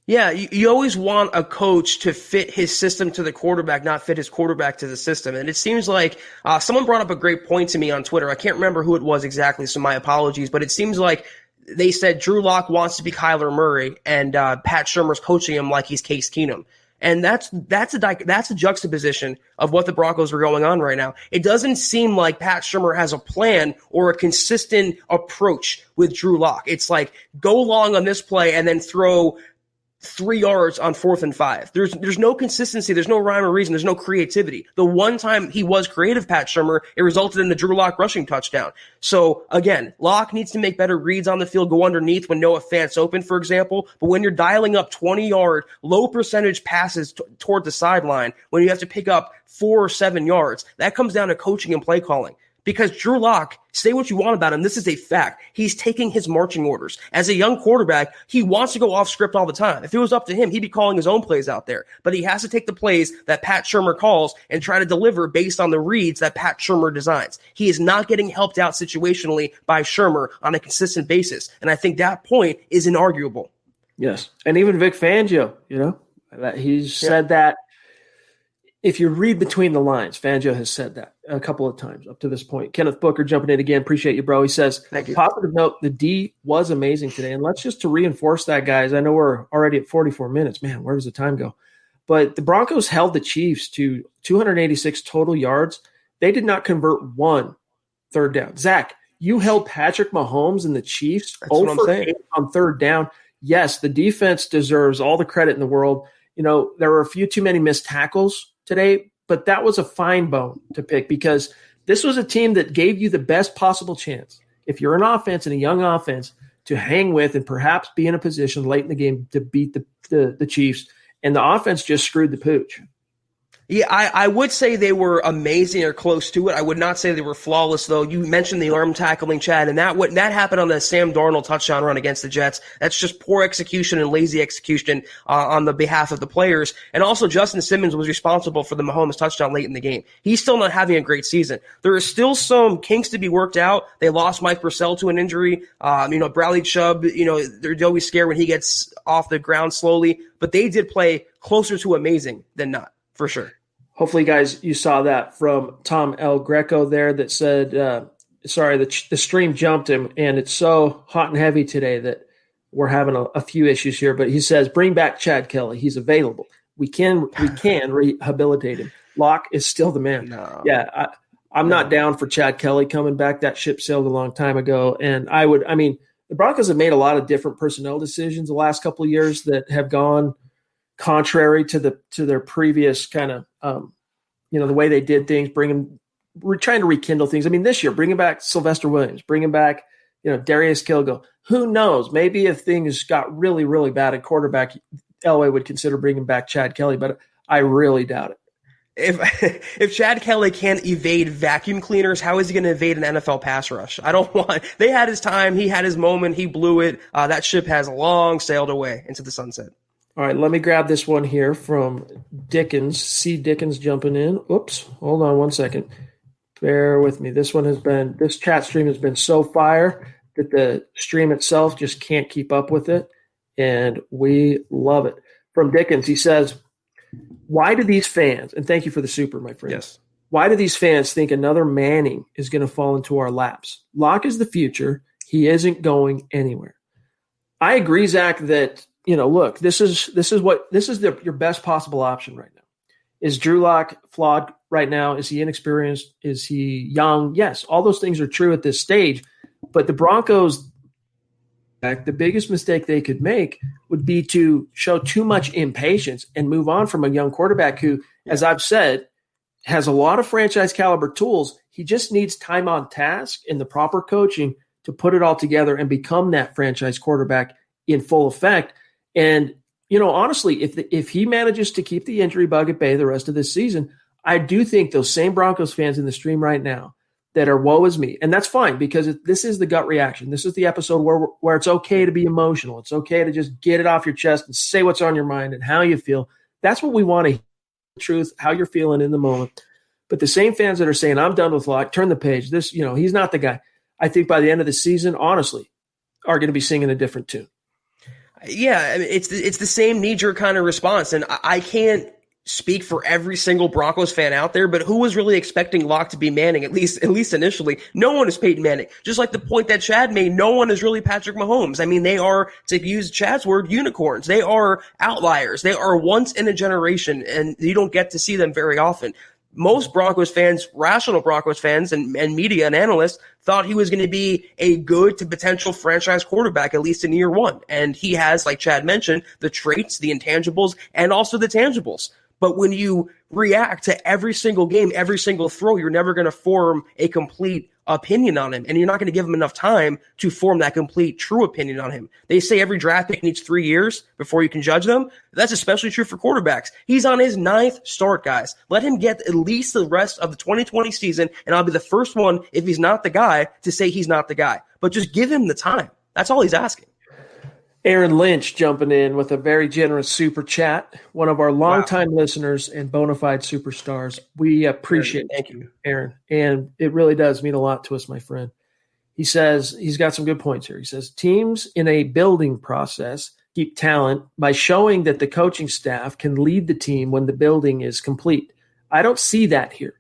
Yeah, you always want a coach to fit his system to the quarterback, not fit his quarterback to the system. And it seems like someone brought up a great point to me on Twitter. I can't remember who it was exactly, so my apologies. But it seems like they said Drew Lock wants to be Kyler Murray, and Pat Shurmur's coaching him like he's Case Keenum. And that's a juxtaposition of what the Broncos are going on right now. It doesn't seem like Pat Shurmur has a plan or a consistent approach with Drew Lock. It's like go long on this play and then throw 3 yards on 4th and 5. There's no consistency. There's no rhyme or reason. There's no creativity. The one time he was creative, Pat Shurmur, it resulted in the Drew Lock rushing touchdown. So again, Lock needs to make better reads on the field, go underneath when Noah Fant's open, for example. But when you're dialing up 20-yard, low percentage passes toward the sideline, when you have to pick up 4 or 7 yards, that comes down to coaching and play calling. Because Drew Lock, say what you want about him, this is a fact. He's taking his marching orders. As a young quarterback, he wants to go off script all the time. If it was up to him, he'd be calling his own plays out there. But he has to take the plays that Pat Shurmur calls and try to deliver based on the reads that Pat Shurmur designs. He is not getting helped out situationally by Shurmur on a consistent basis. And I think that point is inarguable. Yes. And even Vic Fangio, he's said that. If you read between the lines, Fangio has said that a couple of times up to this point. Kenneth Booker jumping in again. Appreciate you, bro. He says, positive note, the D was amazing today. And let's just to reinforce that, guys. I know we're already at 44 minutes. Man, where does the time go? But the Broncos held the Chiefs to 286 total yards. They did not convert 1 third down. Zach, you held Patrick Mahomes and the Chiefs 0 for 8 on 3rd down. Yes, the defense deserves all the credit in the world. There were a few too many missed tackles today, but that was a fine bone to pick because this was a team that gave you the best possible chance, if you're an offense and a young offense, to hang with and perhaps be in a position late in the game to beat the Chiefs. And the offense just screwed the pooch. Yeah, I would say they were amazing or close to it. I would not say they were flawless, though. You mentioned the arm tackling, Chad, and that happened on the Sam Darnold touchdown run against the Jets. That's just poor execution and lazy execution on the behalf of the players. And also, Justin Simmons was responsible for the Mahomes touchdown late in the game. He's still not having a great season. There is still some kinks to be worked out. They lost Mike Purcell to an injury. Bradley Chubb, they're always scared when he gets off the ground slowly. But they did play closer to amazing than not. For sure. Hopefully, guys, you saw that from Tom El Greco there that said, the stream jumped him, and it's so hot and heavy today that we're having a few issues here. But he says, bring back Chad Kelly. He's available. We can rehabilitate him. Locke is still the man. No. Yeah, I'm not down for Chad Kelly coming back. That ship sailed a long time ago. And the Broncos have made a lot of different personnel decisions the last couple of years that have gone contrary to their previous kind of the way they did things, we're trying to rekindle things. I mean, this year, bringing back Sylvester Williams, bringing back Darius Kilgo. Who knows? Maybe if things got really, really bad at quarterback, Elway would consider bringing back Chad Kelly, but I really doubt it. If Chad Kelly can't evade vacuum cleaners, how is he going to evade an NFL pass rush? They had his time. He had his moment. He blew it. That ship has long sailed away into the sunset. All right, let me grab this one here from Dickens. C. Dickens jumping in. Oops, hold on one second. Bear with me. This chat stream has been so fire that the stream itself just can't keep up with it, and we love it. From Dickens, he says, Why do these fans, and thank you for the super, my friend. Yes. Why do these fans think another Manning is going to fall into our laps? Locke is the future. He isn't going anywhere. I agree, Zach, that, look, this is your best possible option right now. Is Drew Lock flawed right now? Is he inexperienced? Is he young? Yes, all those things are true at this stage. But the Broncos, the biggest mistake they could make would be to show too much impatience and move on from a young quarterback who, as I've said, has a lot of franchise caliber tools. He just needs time on task and the proper coaching to put it all together and become that franchise quarterback in full effect. And, honestly, if he manages to keep the injury bug at bay the rest of this season, I do think those same Broncos fans in the stream right now that are woe is me, and that's fine because this is the gut reaction. This is the episode where it's okay to be emotional. It's okay to just get it off your chest and say what's on your mind and how you feel. That's what we want to hear, the truth, how you're feeling in the moment. But the same fans that are saying, I'm done with Locke, turn the page, he's not the guy. I think by the end of the season, honestly, are going to be singing a different tune. Yeah, I mean, it's the same knee-jerk kind of response, and I can't speak for every single Broncos fan out there, but who was really expecting Locke to be Manning, at least initially? No one is Peyton Manning. Just like the point that Chad made, no one is really Patrick Mahomes. I mean, they are, to use Chad's word, unicorns. They are outliers. They are once in a generation, and you don't get to see them very often. Most Broncos fans, rational Broncos fans and media and analysts thought he was going to be a good to potential franchise quarterback, at least in year one. And he has, like Chad mentioned, the traits, the intangibles, and also the tangibles. But when you react to every single game, every single throw, you're never going to form a complete opinion on him. And you're not going to give him enough time to form that complete, true opinion on him. They say every draft pick needs 3 years before you can judge them. That's especially true for quarterbacks. He's on his 9th start, guys. Let him get at least the rest of the 2020 season, and I'll be the first one, if he's not the guy, to say he's not the guy. But just give him the time. That's all he's asking. Aaron Lynch jumping in with a very generous super chat, one of our longtime listeners and bona fide superstars. We appreciate it. Thank you, Aaron. And it really does mean a lot to us, my friend. He says, he's got some good points here. He says, teams in a building process keep talent by showing that the coaching staff can lead the team when the building is complete. I don't see that here.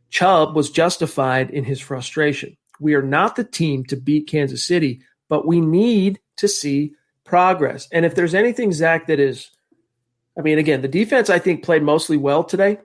Chubb was justified in his frustration. We are not the team to beat Kansas City, but we need to see progress. And if there's anything, Zach, that is, again, the defense, I think, played mostly well today.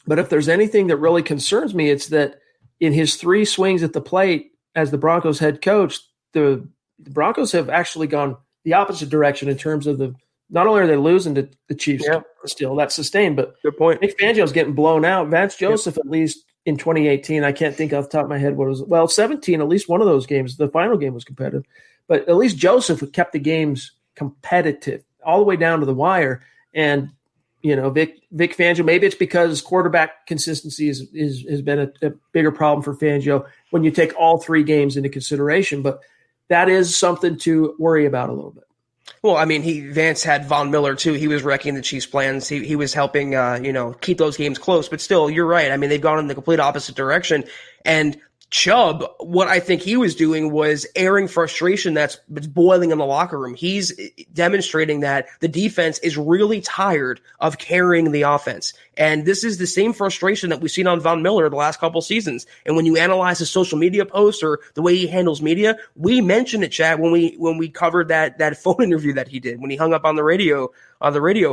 But if there's anything that really concerns me, it's that in his 3 swings at the plate as the Broncos head coach, the Broncos have actually gone the opposite direction in terms of not only are they losing to the Chiefs still, that's sustained, but good point. Nick Fangio's getting blown out. Vance Joseph, at least in 2018, I can't think off the top of my head what it was. 17, at least one of those games, the final game was competitive. But at least Joseph kept the games competitive all the way down to the wire. And, Vic Fangio, maybe it's because quarterback consistency has been a bigger problem for Fangio when you take all 3 games into consideration. But that is something to worry about a little bit. Well, Vance had Von Miller too. He was wrecking the Chiefs' plans. He was helping, keep those games close. But still, you're right. They've gone in the complete opposite direction. And Chubb, what I think he was doing was airing frustration that's boiling in the locker room. He's demonstrating that the defense is really tired of carrying the offense. And this is the same frustration that we've seen on Von Miller the last couple seasons. And when you analyze his social media posts or the way he handles media, we mentioned it, Chad, when we covered that phone interview that he did, when he hung up on the radio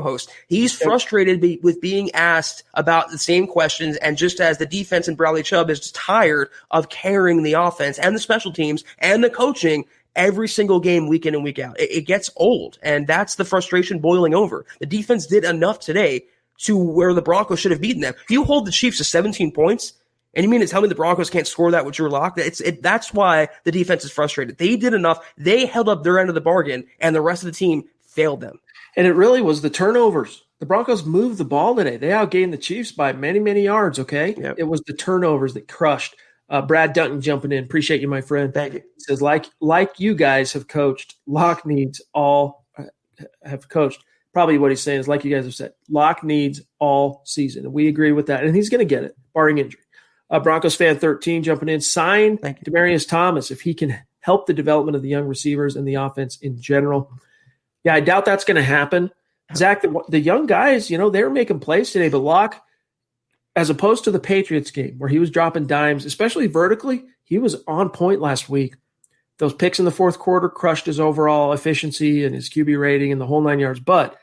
host. He's frustrated with being asked about the same questions, and just as the defense and Bradley Chubb is just tired of carrying the offense and the special teams and the coaching every single game, week in and week out. It gets old, and that's the frustration boiling over. The defense did enough today to where the Broncos should have beaten them. If you hold the Chiefs to 17 points, and you mean to tell me the Broncos can't score that with Drew Lock? That's why the defense is frustrated. They did enough. They held up their end of the bargain, and the rest of the team failed them. And it really was the turnovers. The Broncos moved the ball today. They outgained the Chiefs by many, many yards, okay? Yep. It was the turnovers that crushed. Brad Dutton jumping in. Appreciate you, my friend. Thank you. He says, like you guys have coached, Locke needs all have coached. Probably what he's saying is, like you guys have said, Locke needs all season. And we agree with that. And he's going to get it, barring injury. Broncos fan 13 jumping in. Sign Demaryius Thomas if he can help the development of the young receivers and the offense in general. Yeah, I doubt that's going to happen. Zach, the young guys, they were making plays today, but Locke, as opposed to the Patriots game where he was dropping dimes, especially vertically, he was on point last week. Those picks in the fourth quarter crushed his overall efficiency and his QB rating and the whole 9 yards. But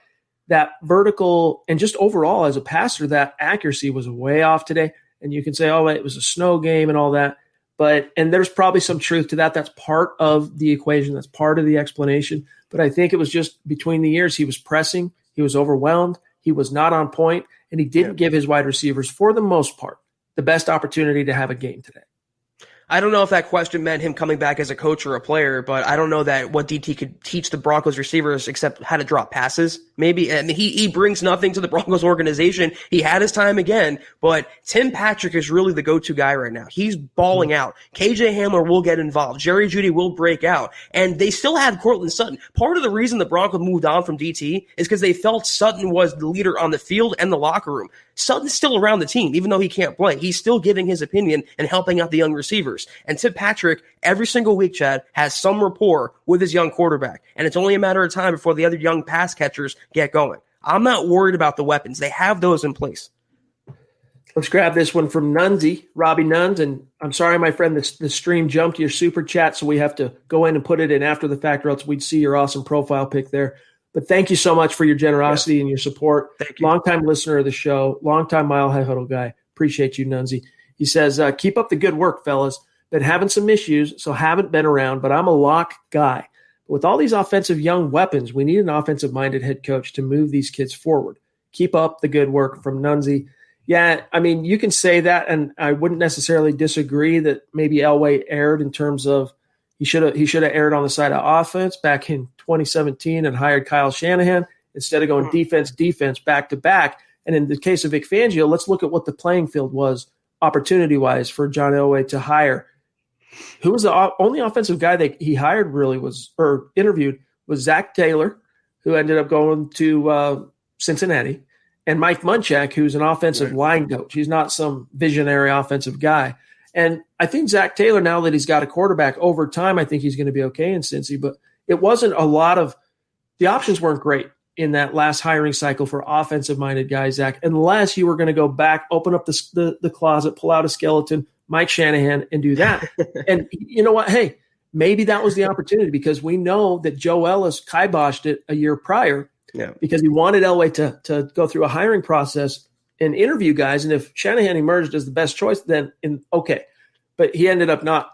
that vertical and just overall as a passer, that accuracy was way off today. And you can say, oh, it was a snow game and all that. And there's probably some truth to that. That's part of the equation. That's part of the explanation. But I think it was just between the years, he was pressing. He was overwhelmed. He was not on point. And he didn't give his wide receivers, for the most part, the best opportunity to have a game today. I don't know if that question meant him coming back as a coach or a player, but I don't know that what DT could teach the Broncos receivers except how to drop passes, maybe. And he brings nothing to the Broncos organization. He had his time again, but Tim Patrick is really the go-to guy right now. He's balling out. KJ Hamler will get involved. Jerry Jeudy will break out. And they still have Courtland Sutton. Part of the reason the Broncos moved on from DT is because they felt Sutton was the leader on the field and the locker room. Sutton's still around the team, even though he can't play. He's still giving his opinion and helping out the young receivers. And Tim Patrick, every single week, Chad, has some rapport with his young quarterback. And it's only a matter of time before the other young pass catchers get going. I'm not worried about the weapons. They have those in place. Let's grab this one from Nunzi, Robbie Nuns. And I'm sorry, my friend, the stream jumped your super chat, so we have to go in and put it in after the fact, or else we'd see your awesome profile pic there. But thank you so much for your generosity and your support. Thank you. Longtime listener of the show, longtime Mile High Huddle guy. Appreciate you, Nunzi. He says, keep up the good work, fellas. Been having some issues, so haven't been around, but I'm a Lock guy. With all these offensive young weapons, we need an offensive-minded head coach to move these kids forward. Keep up the good work from Nunzi. Yeah, I mean, you can say that, and I wouldn't necessarily disagree that maybe Elway erred in terms of he should have erred on the side of offense back in 2017 and hired Kyle Shanahan instead of going defense back to back. And in the case of Vic Fangio, let's look at what the playing field was opportunity-wise for John Elway to hire. Who was the only offensive guy that he hired interviewed was Zach Taylor, who ended up going to Cincinnati, and Mike Munchak, who's an offensive line coach. He's not some visionary offensive guy. And I think Zach Taylor, now that he's got a quarterback over time, I think he's going to be okay in Cincy. But it wasn't a lot of – the options weren't great in that last hiring cycle for offensive-minded guys, Zach, unless you were going to go back, open up the closet, pull out a skeleton, Mike Shanahan, and do that. And you know what? Hey, maybe that was the opportunity, because we know that Joe Ellis kiboshed it a year prior because he wanted Elway to go through a hiring process and interview guys. And if Shanahan emerged as the best choice, then okay. But he ended up not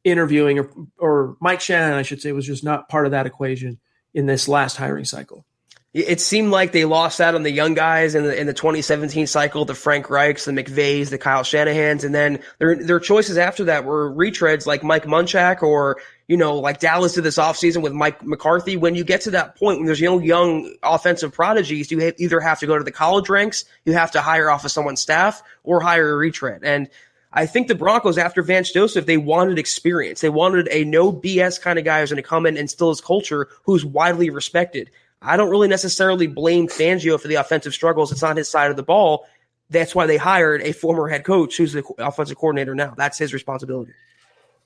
interviewing, or Mike Shanahan, I should say, was just not part of that equation in this last hiring cycle. It seemed like they lost out on the young guys in the 2017 cycle, the Frank Reichs, the McVays, the Kyle Shanahans, and then their choices after that were retreads like Mike Munchak, or like Dallas did this offseason with Mike McCarthy. When you get to that point when there's young offensive prodigies, you either have to go to the college ranks, you have to hire off of someone's staff, or hire a retread. And I think the Broncos, after Vance Joseph, they wanted experience. They wanted a no BS kind of guy who's going to come in and instill his culture, who's widely respected. I don't really necessarily blame Fangio for the offensive struggles. It's not his side of the ball. That's why they hired a former head coach who's the offensive coordinator now. That's his responsibility.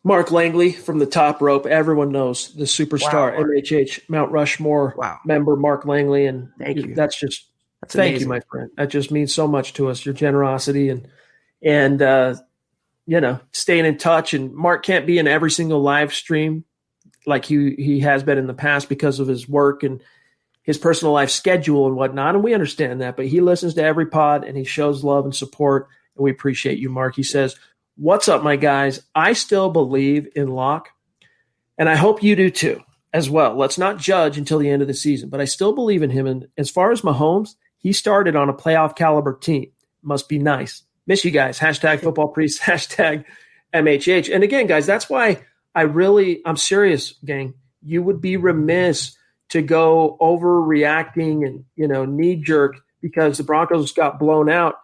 Mark Langley from the top rope. Everyone knows the superstar MHH Mount Rushmore member, Mark Langley. And thank you. That's amazing. Thank you, my friend. That just means so much to us, your generosity and staying in touch. And Mark can't be in every single live stream like he has been in the past because of his work and his personal life schedule and whatnot. And we understand that, but he listens to every pod and he shows love and support. And we appreciate you, Mark. He says, "What's up, my guys? I still believe in Locke, and I hope you do too as well. Let's not judge until the end of the season, but I still believe in him. And as far as Mahomes, he started on a playoff caliber team. Must be nice. Miss you guys. #footballpriest, #MHH. And again, guys, that's why I'm serious, gang. You would be remiss to go overreacting and, knee jerk because the Broncos got blown out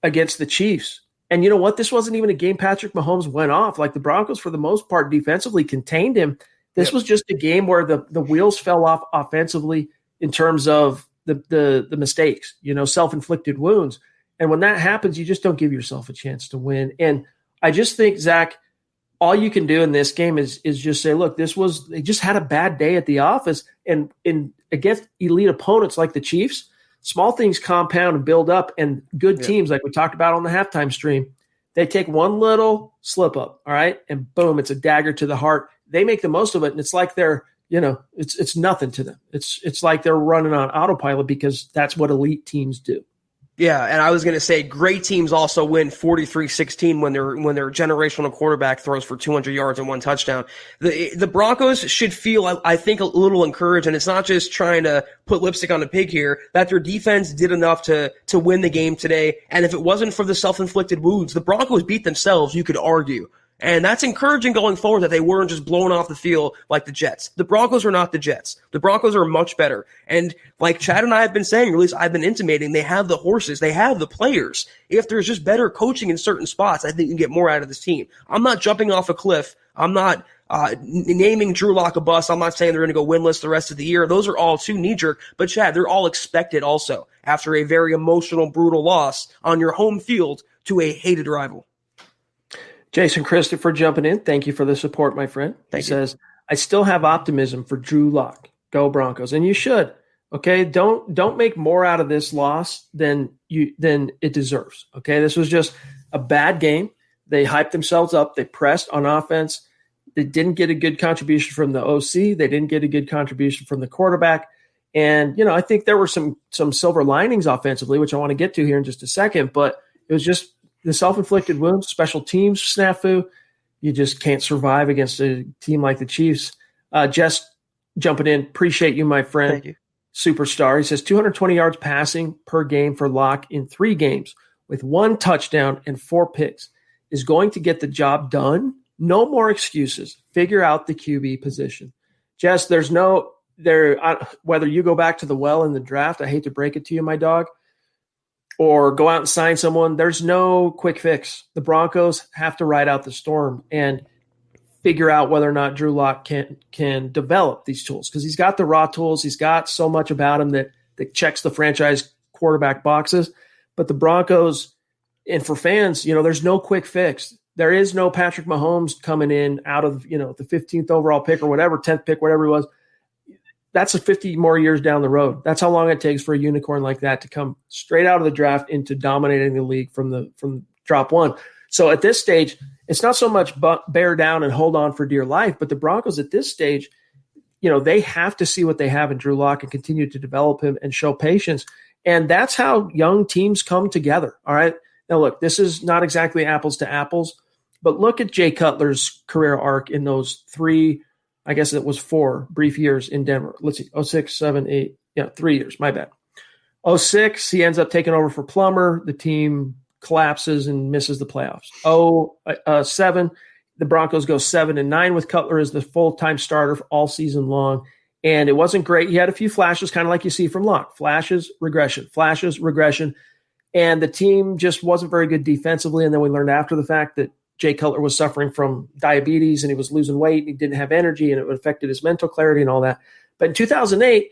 against the Chiefs. And you know what? This wasn't even a game Patrick Mahomes went off. Like, the Broncos, for the most part, defensively contained him. This was just a game where the wheels fell off offensively in terms of the mistakes, self-inflicted wounds. And when that happens, you just don't give yourself a chance to win. And I just think, Zach, all you can do in this game is just say, look, they just had a bad day at the office. And against elite opponents like the Chiefs, small things compound and build up, and good teams, like we talked about on the halftime stream, they take one little slip up, all right, and boom, it's a dagger to the heart. They make the most of it, and it's like they're, it's nothing to them. It's like they're running on autopilot because that's what elite teams do. Yeah, and I was going to say great teams also win 43-16 when their generational quarterback throws for 200 yards and 1 touchdown. The Broncos should feel, I think, a little encouraged, and it's not just trying to put lipstick on a pig here, that their defense did enough to win the game today. And if it wasn't for the self-inflicted wounds, the Broncos beat themselves, you could argue. And that's encouraging going forward, that they weren't just blown off the field like the Jets. The Broncos are not the Jets. The Broncos are much better. And like Chad and I have been saying, or at least I've been intimating, they have the horses. They have the players. If there's just better coaching in certain spots, I think you can get more out of this team. I'm not jumping off a cliff. I'm not naming Drew Lock a bust. I'm not saying they're going to go winless the rest of the year. Those are all too knee-jerk. But Chad, they're all expected also after a very emotional, brutal loss on your home field to a hated rival. Jason Christopher jumping in. Thank you for the support, my friend. He says, I still have optimism for Drew Lock. Go Broncos. And you should. Okay. Don't make more out of this loss than it deserves. Okay. This was just a bad game. They hyped themselves up. They pressed on offense. They didn't get a good contribution from the OC. They didn't get a good contribution from the quarterback. And, I think there were some silver linings offensively, which I want to get to here in just a second, but it was just the self-inflicted wounds, special teams snafu. You just can't survive against a team like the Chiefs. Jess jumping in. Appreciate you, my friend. Thank you. Superstar. He says 220 yards passing per game for Locke in 3 games with 1 touchdown and 4 picks is going to get the job done. No more excuses. Figure out the QB position. Jess, whether you go back to the well in the draft, I hate to break it to you, my dog, or go out and sign someone, there's no quick fix. The Broncos have to ride out the storm and figure out whether or not Drew Lock can develop these tools, because he's got the raw tools. He's got so much about him that checks the franchise quarterback boxes. But the Broncos, and for fans, there's no quick fix. There is no Patrick Mahomes coming in out of, the 15th overall pick or whatever, 10th pick, whatever it was. That's 50 more years down the road. That's how long it takes for a unicorn like that to come straight out of the draft into dominating the league from drop 1. So at this stage, it's not so much bear down and hold on for dear life, but the Broncos at this stage, they have to see what they have in Drew Lock and continue to develop him and show patience. And that's how young teams come together. All right. Now, look, this is not exactly apples to apples, but look at Jay Cutler's career arc in those 3, I guess it was 4 brief years in Denver. Let's see, 06, 7, 8. Yeah, 3 years. My bad. 06, he ends up taking over for Plummer. The team collapses and misses the playoffs. 07, the Broncos go 7-9 with Cutler as the full-time starter all season long. And it wasn't great. He had a few flashes, kind of like you see from Locke. Flashes, regression. And the team just wasn't very good defensively. And then we learned after the fact that Jay Cutler was suffering from diabetes and he was losing weight and he didn't have energy and it affected his mental clarity and all that. But in 2008,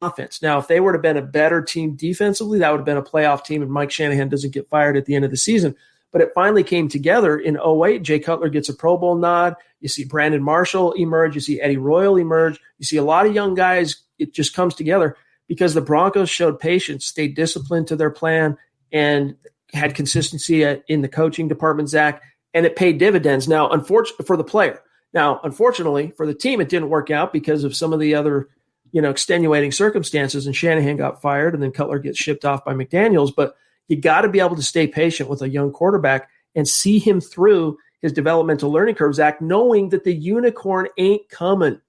offense. Now, if they would have been a better team defensively, that would have been a playoff team and Mike Shanahan doesn't get fired at the end of the season. But it finally came together in 08. Jay Cutler gets a Pro Bowl nod. You see Brandon Marshall emerge. You see Eddie Royal emerge. You see a lot of young guys. It just comes together because the Broncos showed patience, stayed disciplined to their plan, and had consistency in the coaching department, Zach, and it paid dividends. Now, unfortunately for the player. Now, unfortunately for the team, it didn't work out because of some of the other, extenuating circumstances, and Shanahan got fired and then Cutler gets shipped off by McDaniels. But you got to be able to stay patient with a young quarterback and see him through his developmental learning curve, Zach, knowing that the unicorn ain't coming.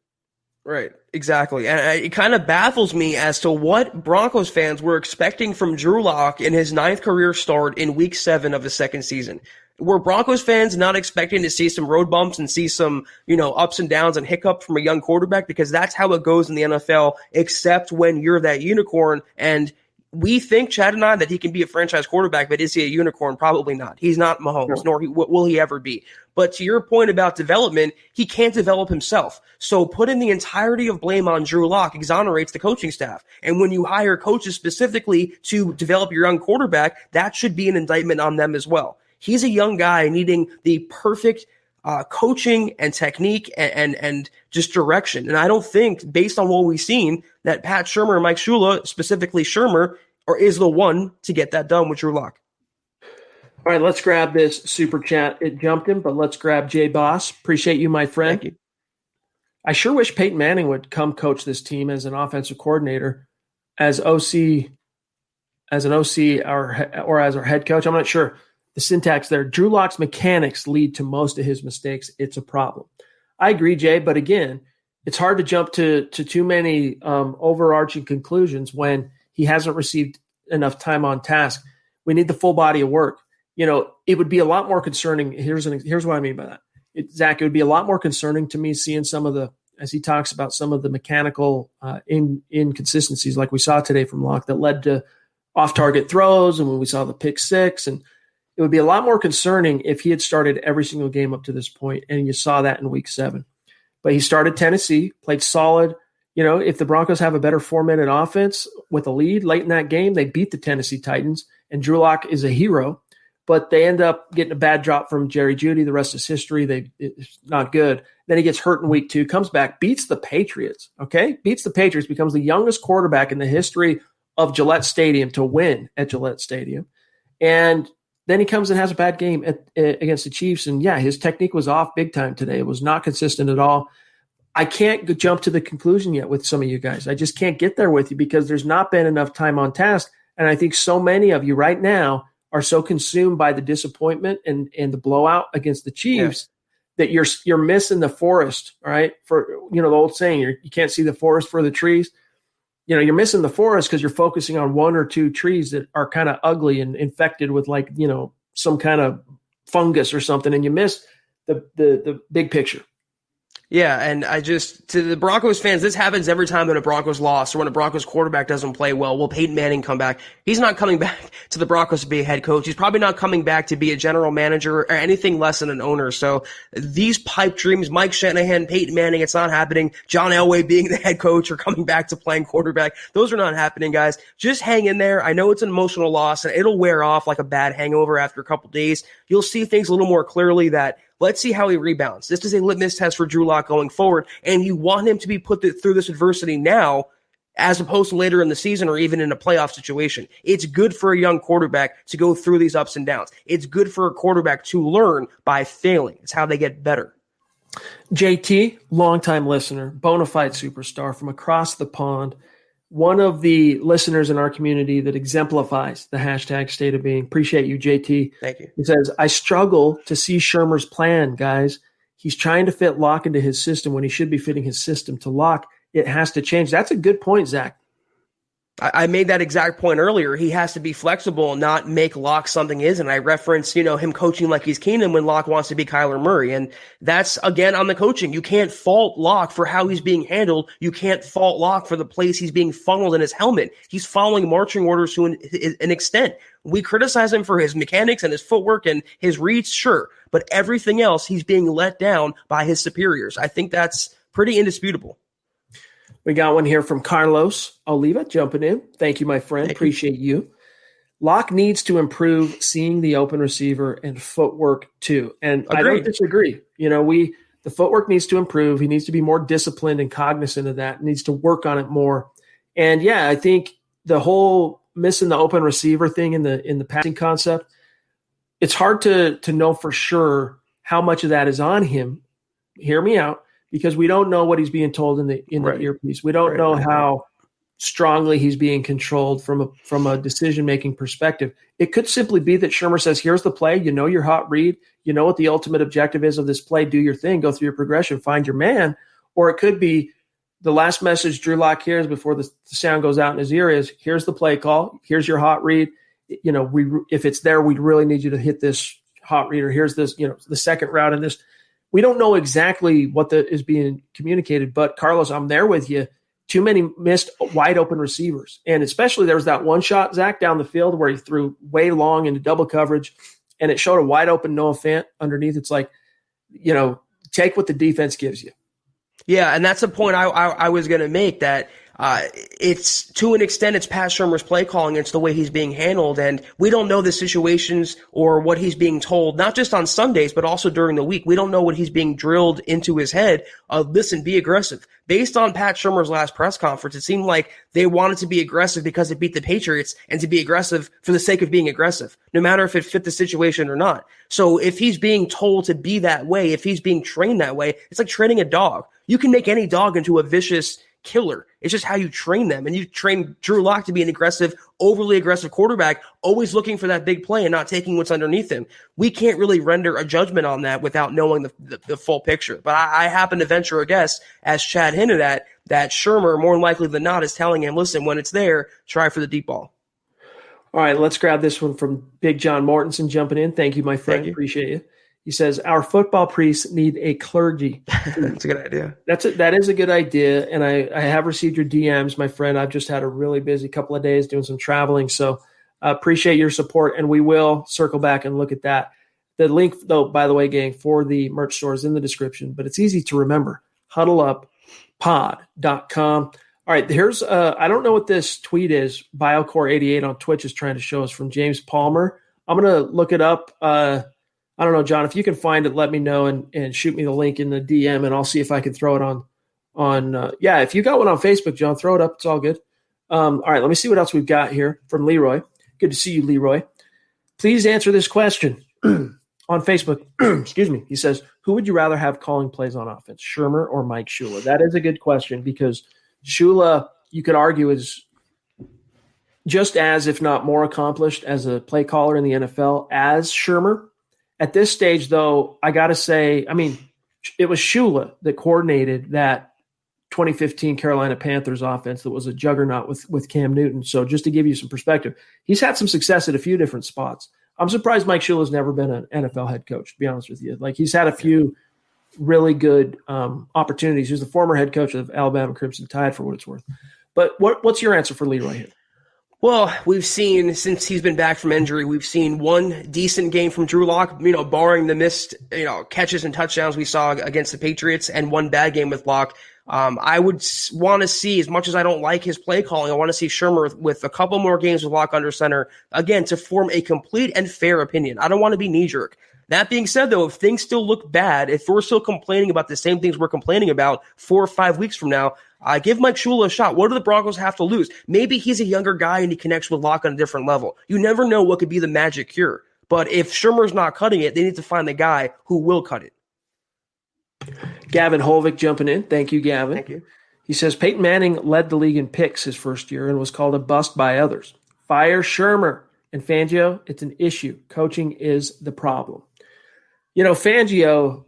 Right, exactly. And it kind of baffles me as to what Broncos fans were expecting from Drew Lock in his 9th career start in week 7 of the second season. Were Broncos fans not expecting to see some road bumps and see some, ups and downs and hiccups from a young quarterback? Because that's how it goes in the NFL, except when you're that unicorn. And we think, Chad and I, that he can be a franchise quarterback, but is he a unicorn? Probably not. He's not Mahomes, nor will he ever be. But to your point about development, he can't develop himself. So putting the entirety of blame on Drew Lock exonerates the coaching staff. And when you hire coaches specifically to develop your young quarterback, that should be an indictment on them as well. He's a young guy needing the perfect coaching and technique and just direction. And I don't think, based on what we've seen, that Pat Shurmur and Mike Shula, specifically Shurmur, is the one to get that done with Drew Lock. All right, let's grab this super chat. It jumped in, but let's grab Jay Boss. Appreciate you, my friend. Thank you. I sure wish Peyton Manning would come coach this team as an offensive coordinator, as an OC or as our head coach. I'm not sure the syntax there. Drew Lock's mechanics lead to most of his mistakes. It's a problem. I agree, Jay, but again, it's hard to jump to too many overarching conclusions when he hasn't received enough time on task. We need the full body of work. It would be a lot more concerning. Here's what I mean by that. Zach, it would be a lot more concerning to me seeing as he talks about some of the mechanical inconsistencies like we saw today from Locke that led to off-target throws, and when we saw the pick six. And it would be a lot more concerning if he had started every single game up to this point, and you saw that in week 7. But he started Tennessee, played solid. If the Broncos have a better 4-minute offense with a lead late in that game, they beat the Tennessee Titans, and Drew Lock is a hero. But they end up getting a bad drop from Jerry Jeudy. The rest is history. It's not good. Then he gets hurt in week 2, comes back, beats the Patriots, beats the Patriots, becomes the youngest quarterback in the history of Gillette Stadium to win at Gillette Stadium. And then he comes and has a bad game against the Chiefs. And, yeah, his technique was off big time today. It was not consistent at all. I can't jump to the conclusion yet with some of you guys. I just can't get there with you because there's not been enough time on task. And I think so many of you right now are so consumed by the disappointment and the blowout against the Chiefs that you're missing the forest, all right? For, the old saying, you can't see the forest for the trees. You're missing the forest because you're focusing on 1 or 2 trees that are kind of ugly and infected with some kind of fungus or something. And you miss the big picture. Yeah, and to the Broncos fans, this happens every time that a Broncos loss or when a Broncos quarterback doesn't play well. Will Peyton Manning come back? He's not coming back to the Broncos to be a head coach. He's probably not coming back to be a general manager or anything less than an owner. So these pipe dreams, Mike Shanahan, Peyton Manning, it's not happening. John Elway being the head coach or coming back to playing quarterback, those are not happening, guys. Just hang in there. I know it's an emotional loss, and it'll wear off like a bad hangover after a couple days. You'll see things a little more clearly that let's see how he rebounds. This is a litmus test for Drew Lock going forward, and you want him to be put through this adversity now as opposed to later in the season or even in a playoff situation. It's good for a young quarterback to go through these ups and downs. It's good for a quarterback to learn by failing. It's how they get better. JT, longtime listener, bona fide superstar from across the pond, one of the listeners in our community that exemplifies the hashtag state of being. Appreciate you, JT. Thank you. He says, I struggle to see Shurmur's plan, guys. He's trying to fit Lock into his system when he should be fitting his system to Lock. It has to change. That's a good point, Zach. I made that exact point earlier. He has to be flexible and not make Lock something he isn't. I referenced, him coaching like he's Keenan when Lock wants to be Kyler Murray. And that's, again, on the coaching. You can't fault Lock for how he's being handled. You can't fault Lock for the place he's being funneled in his helmet. He's following marching orders to an extent. We criticize him for his mechanics and his footwork and his reads, sure. But everything else, he's being let down by his superiors. I think that's pretty indisputable. We got one here from Carlos Oliva jumping in. Thank you, my friend. Appreciate you. Lock needs to improve seeing the open receiver and footwork too. And agreed. I don't disagree. The footwork needs to improve. He needs to be more disciplined and cognizant of that. Needs to work on it more. And yeah, I think the whole missing the open receiver thing in the passing concept, it's hard to know for sure how much of that is on him. Hear me out. Because we don't know what he's being told in the earpiece. We don't know how strongly he's being controlled from a decision-making perspective. It could simply be that Shurmur says, here's the play. You know your hot read. You know what the ultimate objective is of this play. Do your thing. Go through your progression. Find your man. Or it could be the last message Drew Lock hears before the sound goes out in his ear is, here's the play call. Here's your hot read. If it's there, we really need you to hit this hot read. Or here's this, the second route in this. We don't know exactly what is being communicated, but Carlos, I'm there with you. Too many missed wide open receivers. And especially there was that one shot, Zach, down the field where he threw way long into double coverage and it showed a wide open Noah Fant underneath. It's like, take what the defense gives you. Yeah, and that's the point I was going to make, that It's to an extent, it's Pat Shurmur's play calling. It's the way he's being handled. And we don't know the situations or what he's being told, not just on Sundays, but also during the week. We don't know what he's being drilled into his head of, listen, be aggressive. Based on Pat Shurmur's last press conference, it seemed like they wanted to be aggressive because it beat the Patriots and to be aggressive for the sake of being aggressive, no matter if it fit the situation or not. So if he's being told to be that way, if he's being trained that way, it's like training a dog. You can make any dog into a vicious killer. It's just how you train them. And you train Drew Lock to be an aggressive, overly aggressive quarterback, always looking for that big play and not taking what's underneath him. We can't really render a judgment on that without knowing the full picture. But I happen to venture a guess, as Chad hinted at, that Shurmur, more likely than not, is telling him, listen, when it's there, try for the deep ball. All right, let's grab this one from Big John Mortensen jumping in. Thank you, my friend. Thank you. Appreciate you. He says, our football priests need a clergy. That's a good idea. That is a good idea. And I have received your DMs, my friend. I've just had a really busy couple of days doing some traveling. So I appreciate your support, and we will circle back and look at that. The link, though, by the way, gang, for the merch store is in the description, but it's easy to remember. HuddleUpPod.com. All right, here's I don't know what this tweet is. BioCore88 on Twitch is trying to show us from James Palmer. I'm going to look it up. I don't know, John, if you can find it, let me know and shoot me the link in the DM, and I'll see if I can throw it on. If you got one on Facebook, John, throw it up. It's all good. All right, let me see what else we've got here from Leroy. Good to see you, Leroy. Please answer this question on Facebook. Excuse me. He says, who would you rather have calling plays on offense, Shurmur or Mike Shula? That is a good question, because Shula, you could argue, is just as, if not more accomplished as a play caller in the NFL as Shurmur. At this stage, though, I got to say, I mean, it was Shula that coordinated that 2015 Carolina Panthers offense that was a juggernaut with Cam Newton. So just to give you some perspective, he's had some success at a few different spots. I'm surprised Mike Shula's never been an NFL head coach, to be honest with you. Like, he's had a few really good opportunities. He was the former head coach of Alabama Crimson Tide, for what it's worth. But what's your answer for Leroy here? Well, we've seen, since he's been back from injury, we've seen one decent game from Drew Lock, barring the missed, catches and touchdowns we saw against the Patriots, and one bad game with Lock. I would want to see, as much as I don't like his play calling, I want to see Shurmur with a couple more games with Lock under center, again, to form a complete and fair opinion. I don't want to be knee-jerk. That being said, though, if things still look bad, if we're still complaining about the same things we're complaining about 4 or 5 weeks from now, give Mike Shula a shot. What do the Broncos have to lose? Maybe he's a younger guy and he connects with Lock on a different level. You never know what could be the magic cure. But if Shurmur's not cutting it, they need to find the guy who will cut it. Gavin Holvik jumping in. Thank you, Gavin. Thank you. He says, Peyton Manning led the league in picks his first year and was called a bust by others. Fire Shurmur. And Fangio, it's an issue. Coaching is the problem. Fangio,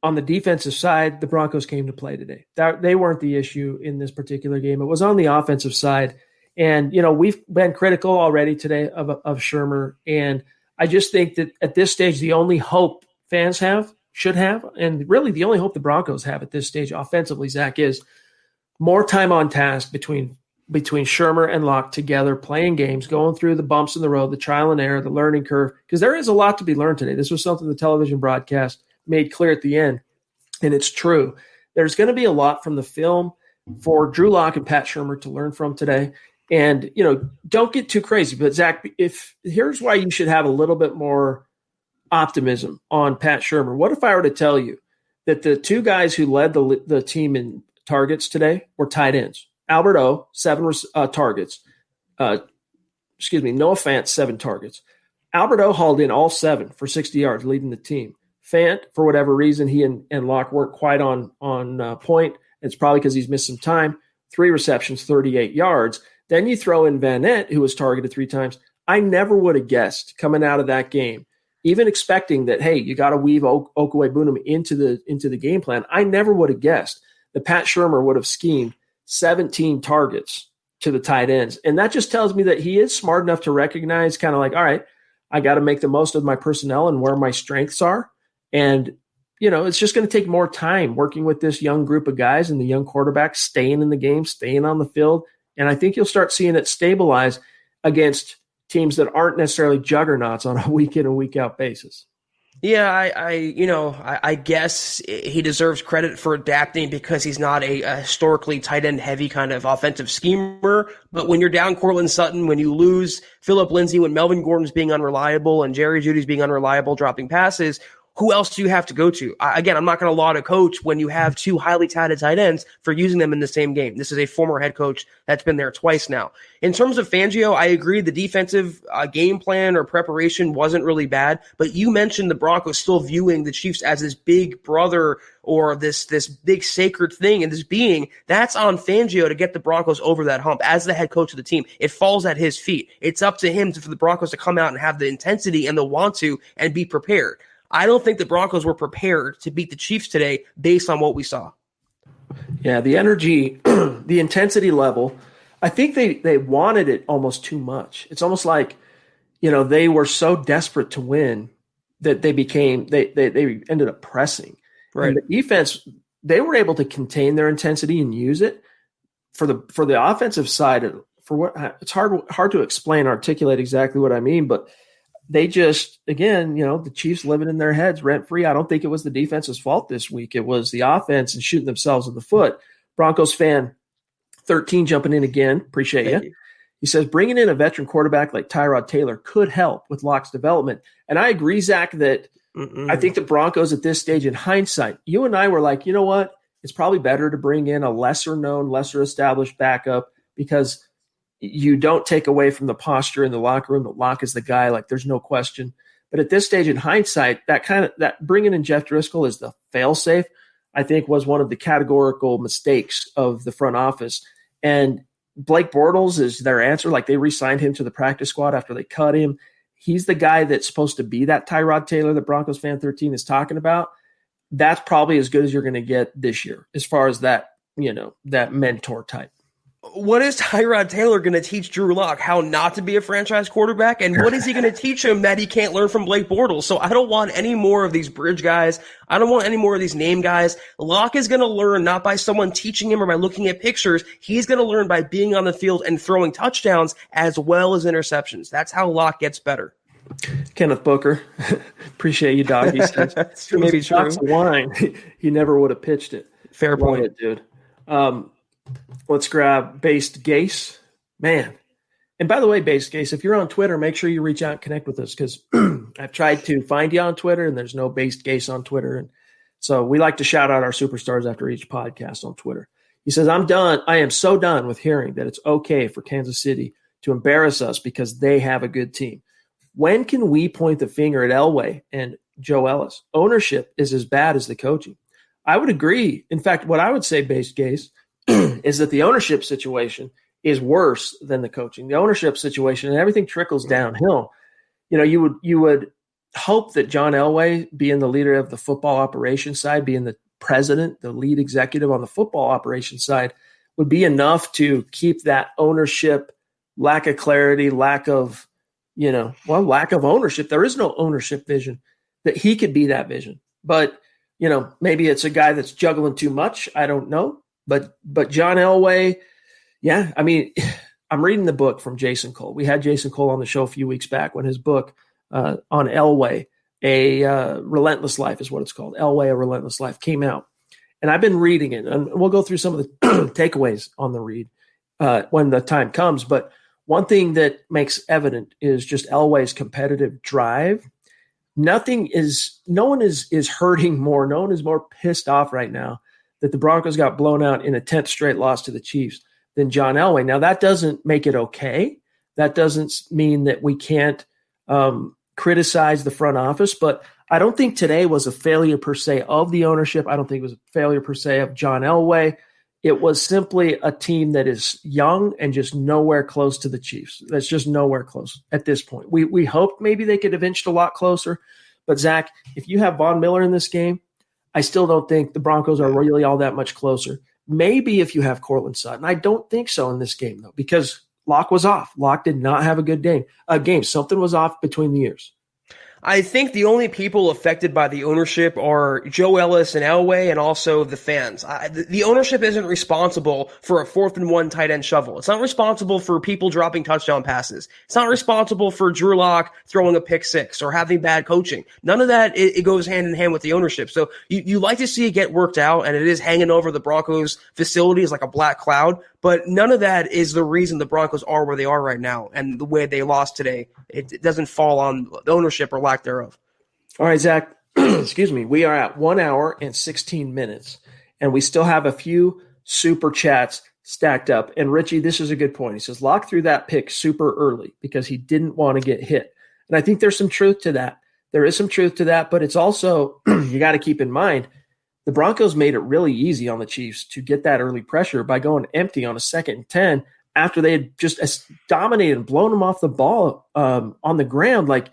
on the defensive side, the Broncos came to play today. They weren't the issue in this particular game. It was on the offensive side. And, we've been critical already today of Shurmur. And I just think that at this stage, the only hope fans should have, and really the only hope the Broncos have at this stage offensively, Zach, is more time on task between Shurmur and Lock together, playing games, going through the bumps in the road, the trial and error, the learning curve, because there is a lot to be learned today. This was something the television broadcast made clear at the end, and it's true. There's going to be a lot from the film for Drew Lock and Pat Shurmur to learn from today. And, don't get too crazy. But, Zach, here's why you should have a little bit more optimism on Pat Shurmur. What if I were to tell you that the two guys who led the team in targets today were tight ends? Albert O, 7 targets. Noah Fant, 7 targets. Albert O hauled in all 7 for 60 yards, leading the team. Fant, for whatever reason, he and Locke weren't quite on point. It's probably because he's missed some time. 3 receptions, 38 yards. Then you throw in Van Nett, who was targeted 3 times. I never would have guessed coming out of that game, even expecting that, hey, you got to weave Okwuegbunam into the game plan. I never would have guessed that Pat Shurmur would have schemed 17 targets to the tight ends. And that just tells me that he is smart enough to recognize kind of like, all right, I got to make the most of my personnel and where my strengths are. And, it's just going to take more time working with this young group of guys and the young quarterback, staying in the game, staying on the field. And I think you'll start seeing it stabilize against teams that aren't necessarily juggernauts on a week in and week out basis. Yeah, I guess he deserves credit for adapting because he's not a historically tight end heavy kind of offensive schemer. But when you're down Cortland Sutton, when you lose Phillip Lindsay, when Melvin Gordon's being unreliable and Jerry Jeudy's being unreliable, dropping passes, who else do you have to go to? Again, I'm not going to laud a coach when you have two highly touted tight ends for using them in the same game. This is a former head coach that's been there twice now. In terms of Fangio, I agree the defensive game plan or preparation wasn't really bad, but you mentioned the Broncos still viewing the Chiefs as this big brother or this big sacred thing and this being. That's on Fangio to get the Broncos over that hump. As the head coach of the team, it falls at his feet. It's up to him for the Broncos to come out and have the intensity and the want to and be prepared. I don't think the Broncos were prepared to beat the Chiefs today based on what we saw. Yeah, the energy, the intensity level, I think they wanted it almost too much. It's almost like, they were so desperate to win that they ended up pressing. Right. And the defense, they were able to contain their intensity and use it for the offensive side. It's hard to explain, articulate exactly what I mean, but they just, again, the Chiefs living in their heads rent free. I don't think it was the defense's fault this week. It was the offense and shooting themselves in the foot. Broncos fan 13 jumping in again. Appreciate you. He says, bringing in a veteran quarterback like Tyrod Taylor could help with Locke's development. And I agree, Zach, that I think the Broncos at this stage in hindsight, you and I were like, you know what? It's probably better to bring in a lesser known, lesser established backup because you don't take away from the posture in the locker room. The Locke is the guy, like there's no question. But at this stage in hindsight, that bringing in Jeff Driscoll is the fail-safe, I think was one of the categorical mistakes of the front office. And Blake Bortles is their answer. Like they re-signed him to the practice squad after they cut him. He's the guy that's supposed to be that Tyrod Taylor that Broncos fan 13 is talking about. That's probably as good as you're going to get this year as far as that, that mentor type. What is Tyrod Taylor going to teach Drew Lock? How not to be a franchise quarterback? And what is he going to teach him that he can't learn from Blake Bortles? So I don't want any more of these bridge guys. I don't want any more of these name guys. Lock is going to learn not by someone teaching him or by looking at pictures. He's going to learn by being on the field and throwing touchdowns as well as interceptions. That's how Lock gets better. Kenneth Booker, appreciate you, dog. He says, maybe true. Wine, he never would have pitched it. Fair point, dude. Let's grab Based Gase. Man. And by the way, Based Gase, if you're on Twitter, make sure you reach out and connect with us because I've tried to find you on Twitter and there's no Based Gase on Twitter. And so we like to shout out our superstars after each podcast on Twitter. He says, I'm done. I am so done with hearing that it's okay for Kansas City to embarrass us because they have a good team. When can we point the finger at Elway and Joe Ellis? Ownership is as bad as the coaching. I would agree. In fact, what I would say, Based Gase, is that the ownership situation is worse than the coaching. The ownership situation and everything trickles downhill. You would hope that John Elway, being the leader of the football operations side, being the president, the lead executive on the football operations side, would be enough to keep that ownership, lack of clarity, lack of ownership. There is no ownership vision, that he could be that vision. But, maybe it's a guy that's juggling too much. I don't know. But John Elway, yeah, I mean, I'm reading the book from Jason Cole. We had Jason Cole on the show a few weeks back when his book on Elway, A Relentless Life is what it's called. Elway, A Relentless Life came out. And I've been reading it. And we'll go through some of the takeaways on the read when the time comes. But one thing that makes evident is just Elway's competitive drive. No one is hurting more. No one is more pissed off right now that the Broncos got blown out in a 10th straight loss to the Chiefs than John Elway. Now, that doesn't make it okay. That doesn't mean that we can't criticize the front office, but I don't think today was a failure per se of the ownership. I don't think it was a failure per se of John Elway. It was simply a team that is young and just nowhere close to the Chiefs. That's just nowhere close at this point. We hoped maybe they could have inched a lot closer, but Zach, if you have Von Miller in this game, I still don't think the Broncos are really all that much closer. Maybe if you have Cortland Sutton. I don't think so in this game, though, because Locke was off. Locke did not have a good game. Something was off between the ears. I think the only people affected by the ownership are Joe Ellis and Elway and also the fans. The ownership isn't responsible for a 4th-and-1 tight end shovel. It's not responsible for people dropping touchdown passes. It's not responsible for Drew Lock throwing a pick six or having bad coaching. None of that, it goes hand in hand with the ownership. So you like to see it get worked out, and it is hanging over the Broncos facilities like a black cloud, but none of that is the reason the Broncos are where they are right now and the way they lost today. It doesn't fall on the ownership or lack thereof. All right, Zach, excuse me. We are at 1 hour and 16 minutes, and we still have a few super chats stacked up. And Richie, this is a good point. He says, Locke threw that pick super early because he didn't want to get hit. And I think there's some truth to that. There is some truth to that, but it's also, you got to keep in mind, the Broncos made it really easy on the Chiefs to get that early pressure by going empty on a 2nd and 10 after they had just dominated and blown them off the ball on the ground. Like,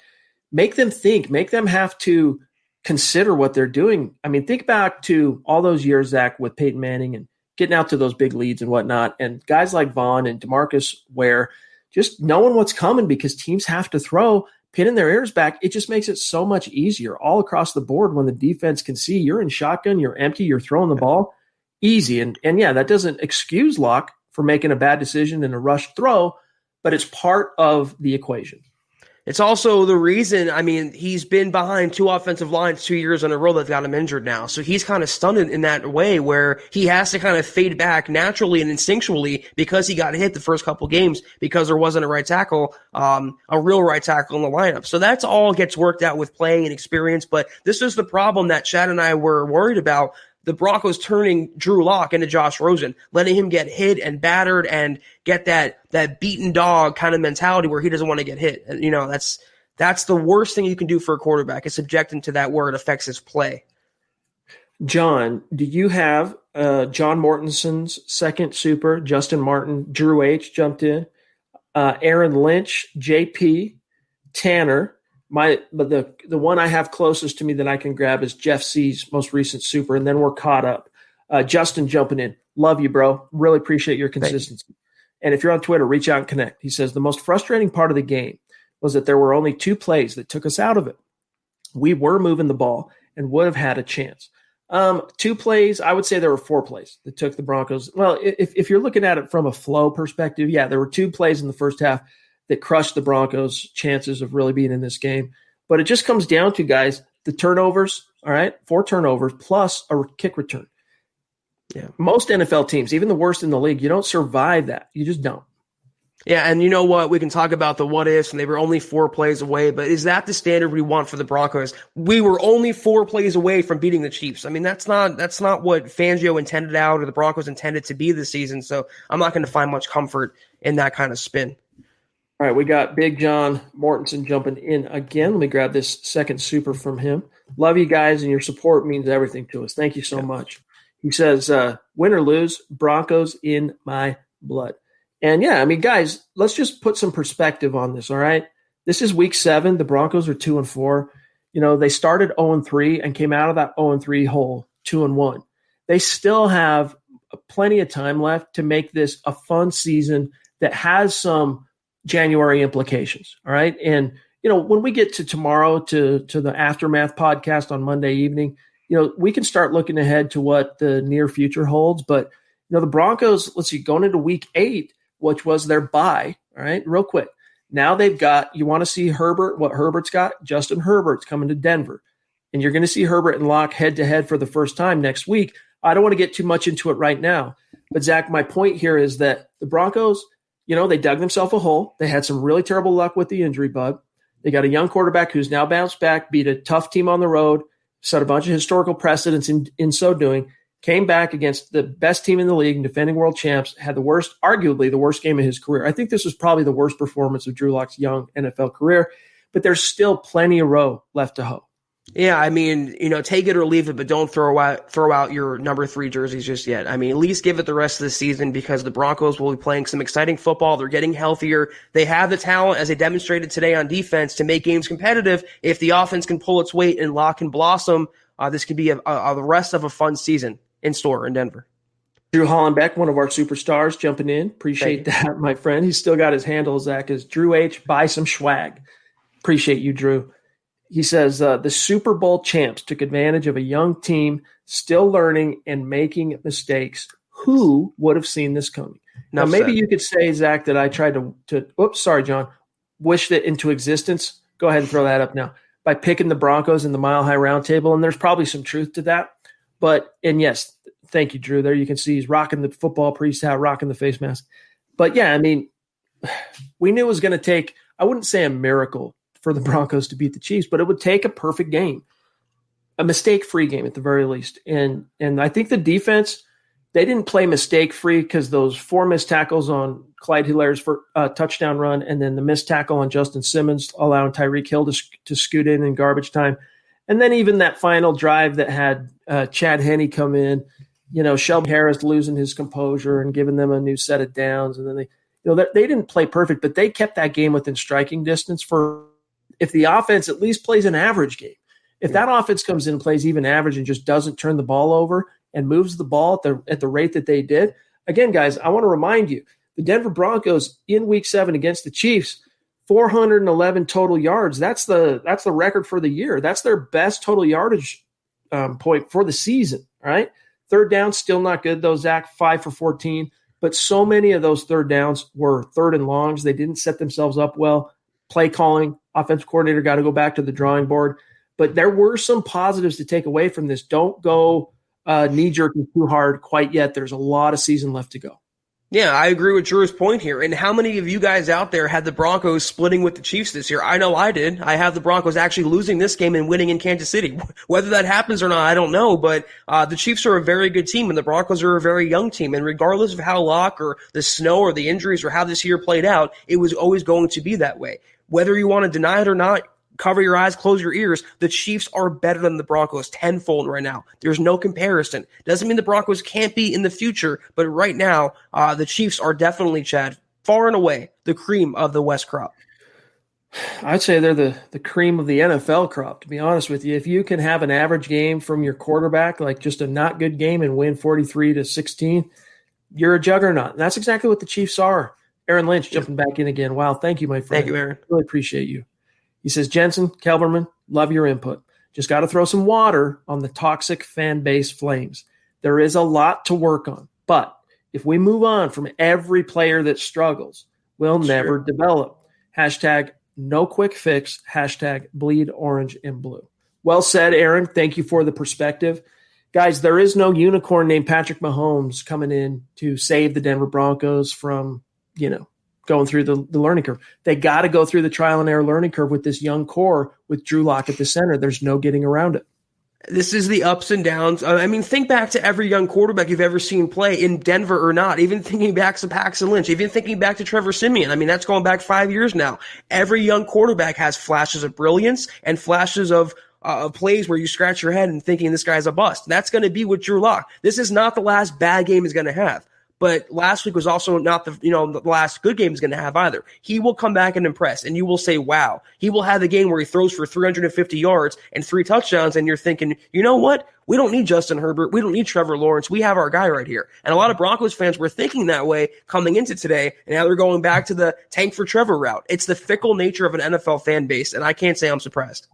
make them think, make them have to consider what they're doing. I mean, think back to all those years, Zach, with Peyton Manning and getting out to those big leads and whatnot, and guys like Vaughn and DeMarcus Ware just knowing what's coming because teams have to throw, pinning their ears back. It just makes it so much easier all across the board when the defense can see you're in shotgun, you're empty, you're throwing the ball easy. And yeah, that doesn't excuse Locke for making a bad decision in a rushed throw, but it's part of the equation. It's also the reason, I mean, he's been behind 2 offensive lines 2 years in a row that got him injured now. So he's kind of stunned in that way where he has to kind of fade back naturally and instinctually because he got hit the first couple games because there wasn't a right tackle, a real right tackle in the lineup. So that's all gets worked out with playing and experience. But this is the problem that Chad and I were worried about. The Broncos turning Drew Lock into Josh Rosen, letting him get hit and battered and get that beaten dog kind of mentality where he doesn't want to get hit. And, you know, that's the worst thing you can do for a quarterback is subject him to that where it affects his play. John, do you have John Mortenson's second super? Justin Martin, Drew H. jumped in, Aaron Lynch, JP, Tanner. The one I have closest to me that I can grab is Jeff C's most recent super, and then we're caught up. Justin jumping in. Love you, bro. Really appreciate your consistency. And if you're on Twitter, reach out and connect. He says, the most frustrating part of the game was that there were only 2 plays that took us out of it. We were moving the ball and would have had a chance. 2 plays, I would say there were 4 plays that took the Broncos. Well, if you're looking at it from a flow perspective, yeah, there were 2 plays in the first half that crushed the Broncos' chances of really being in this game. But it just comes down to, guys, the turnovers, all right, 4 turnovers plus a kick return. Yeah. Most NFL teams, even the worst in the league, you don't survive that. You just don't. Yeah, and you know what? We can talk about the what ifs, and they were only 4 plays away, but is that the standard we want for the Broncos? We were only 4 plays away from beating the Chiefs. I mean, that's not what Fangio intended out or the Broncos intended to be this season, so I'm not going to find much comfort in that kind of spin. All right, we got Big John Mortensen jumping in again. Let me grab this second super from him. Love you guys, and your support means everything to us. Thank you so much. He says, win or lose, Broncos in my blood. And yeah, I mean, guys, let's just put some perspective on this, all right? This is week 7. The Broncos are 2-4. You know, they started 0-3 and came out of that 0-3 hole 2-1. They still have plenty of time left to make this a fun season that has some January implications, all right? And, you know, when we get to tomorrow to the Aftermath podcast on Monday evening, you know, we can start looking ahead to what the near future holds. But, you know, the Broncos, let's see, going into week 8, which was their bye, all right, real quick. Now they've got, you want to see Herbert, what Herbert's got? Justin Herbert's coming to Denver. And you're going to see Herbert and Locke head-to-head for the first time next week. I don't want to get too much into it right now. But, Zach, my point here is that the Broncos, you know, they dug themselves a hole. They had some really terrible luck with the injury bug. They got a young quarterback who's now bounced back, beat a tough team on the road, set a bunch of historical precedents in so doing, came back against the best team in the league and defending world champs, had arguably the worst game of his career. I think this was probably the worst performance of Drew Lock's young NFL career, but there's still plenty of row left to hoe. Yeah, I mean, you know, take it or leave it, but don't throw out your number 3 jerseys just yet. I mean, at least give it the rest of the season because the Broncos will be playing some exciting football. They're getting healthier. They have the talent, as they demonstrated today on defense, to make games competitive. If the offense can pull its weight and Lock and blossom, this could be the rest of a fun season in store in Denver. Drew Hollenbeck, one of our superstars, jumping in. Appreciate that, my friend. He's still got his handle, Zach, as Drew H. Buy some swag. Appreciate you, Drew. He says the Super Bowl champs took advantage of a young team still learning and making mistakes. Who would have seen this coming? Now, maybe you could say, Zach, that I tried to oops, sorry, John, wish that into existence. Go ahead and throw that up now. By picking the Broncos in the Mile High Roundtable, and there's probably some truth to that. And yes, thank you, Drew. There you can see he's rocking the football priest hat, rocking the face mask. But yeah, I mean, we knew it was going to take, I wouldn't say a miracle for the Broncos to beat the Chiefs, but it would take a perfect game, a mistake-free game at the very least. And I think the defense, they didn't play mistake-free because those 4 missed tackles on Clyde Hilaire's touchdown run, and then the missed tackle on Justin Simmons, allowing Tyreek Hill to scoot in garbage time. And then even that final drive that had Chad Henne come in, Shelby Harris losing his composure and giving them a new set of downs. And then they didn't play perfect, but they kept that game within striking distance for if the offense at least plays an average game. If that offense comes in and plays even average and just doesn't turn the ball over and moves the ball at the rate that they did, again, guys, I want to remind you, the Denver Broncos in Week 7 against the Chiefs, 411 total yards. That's the record for the year. That's their best total yardage point for the season. All right. Third down, still not good though, Zach, 5 for 14. But so many of those third downs were third and longs. They didn't set themselves up well. Play calling, offensive coordinator got to go back to the drawing board. But there were some positives to take away from this. Don't go knee-jerking too hard quite yet. There's a lot of season left to go. Yeah, I agree with Drew's point here. And how many of you guys out there had the Broncos splitting with the Chiefs this year? I know I did. I have the Broncos actually losing this game and winning in Kansas City. Whether that happens or not, I don't know. But the Chiefs are a very good team, and the Broncos are a very young team. And regardless of how Locke or the snow or the injuries or how this year played out, it was always going to be that way. Whether you want to deny it or not, cover your eyes, close your ears. The Chiefs are better than the Broncos tenfold right now. There's no comparison. Doesn't mean the Broncos can't be in the future, but right now, the Chiefs are definitely, Chad, far and away the cream of the West crop. I'd say they're the cream of the NFL crop, to be honest with you. If you can have an average game from your quarterback, like just a not good game and win 43-16, you're a juggernaut. And that's exactly what the Chiefs are. Aaron Lynch jumping back in again. Wow, thank you, my friend. Thank you, Aaron. Really appreciate you. He says, Jensen, Kelberman, love your input. Just got to throw some water on the toxic fan base flames. There is a lot to work on. But if we move on from every player that struggles, we'll never develop. Hashtag no quick fix. Hashtag bleed orange and blue. Well said, Aaron. Thank you for the perspective. Guys, there is no unicorn named Patrick Mahomes coming in to save the Denver Broncos from, going through the learning curve. They got to go through the trial and error learning curve with this young core with Drew Lock at the center. There's no getting around it. This is the ups and downs. I mean, think back to every young quarterback you've ever seen play in Denver or not, even thinking back to Paxton Lynch, even thinking back to Trevor Siemian. I mean, that's going back 5 years now. Every young quarterback has flashes of brilliance and flashes of plays where you scratch your head and thinking this guy's a bust. That's going to be with Drew Lock. This is not the last bad game he's going to have. But last week was also not the last good game he's going to have either. He will come back and impress, and you will say, wow. He will have the game where he throws for 350 yards and 3 touchdowns, and you're thinking, you know what? We don't need Justin Herbert. We don't need Trevor Lawrence. We have our guy right here. And a lot of Broncos fans were thinking that way coming into today, and now they're going back to the tank for Trevor route. It's the fickle nature of an NFL fan base, and I can't say I'm surprised.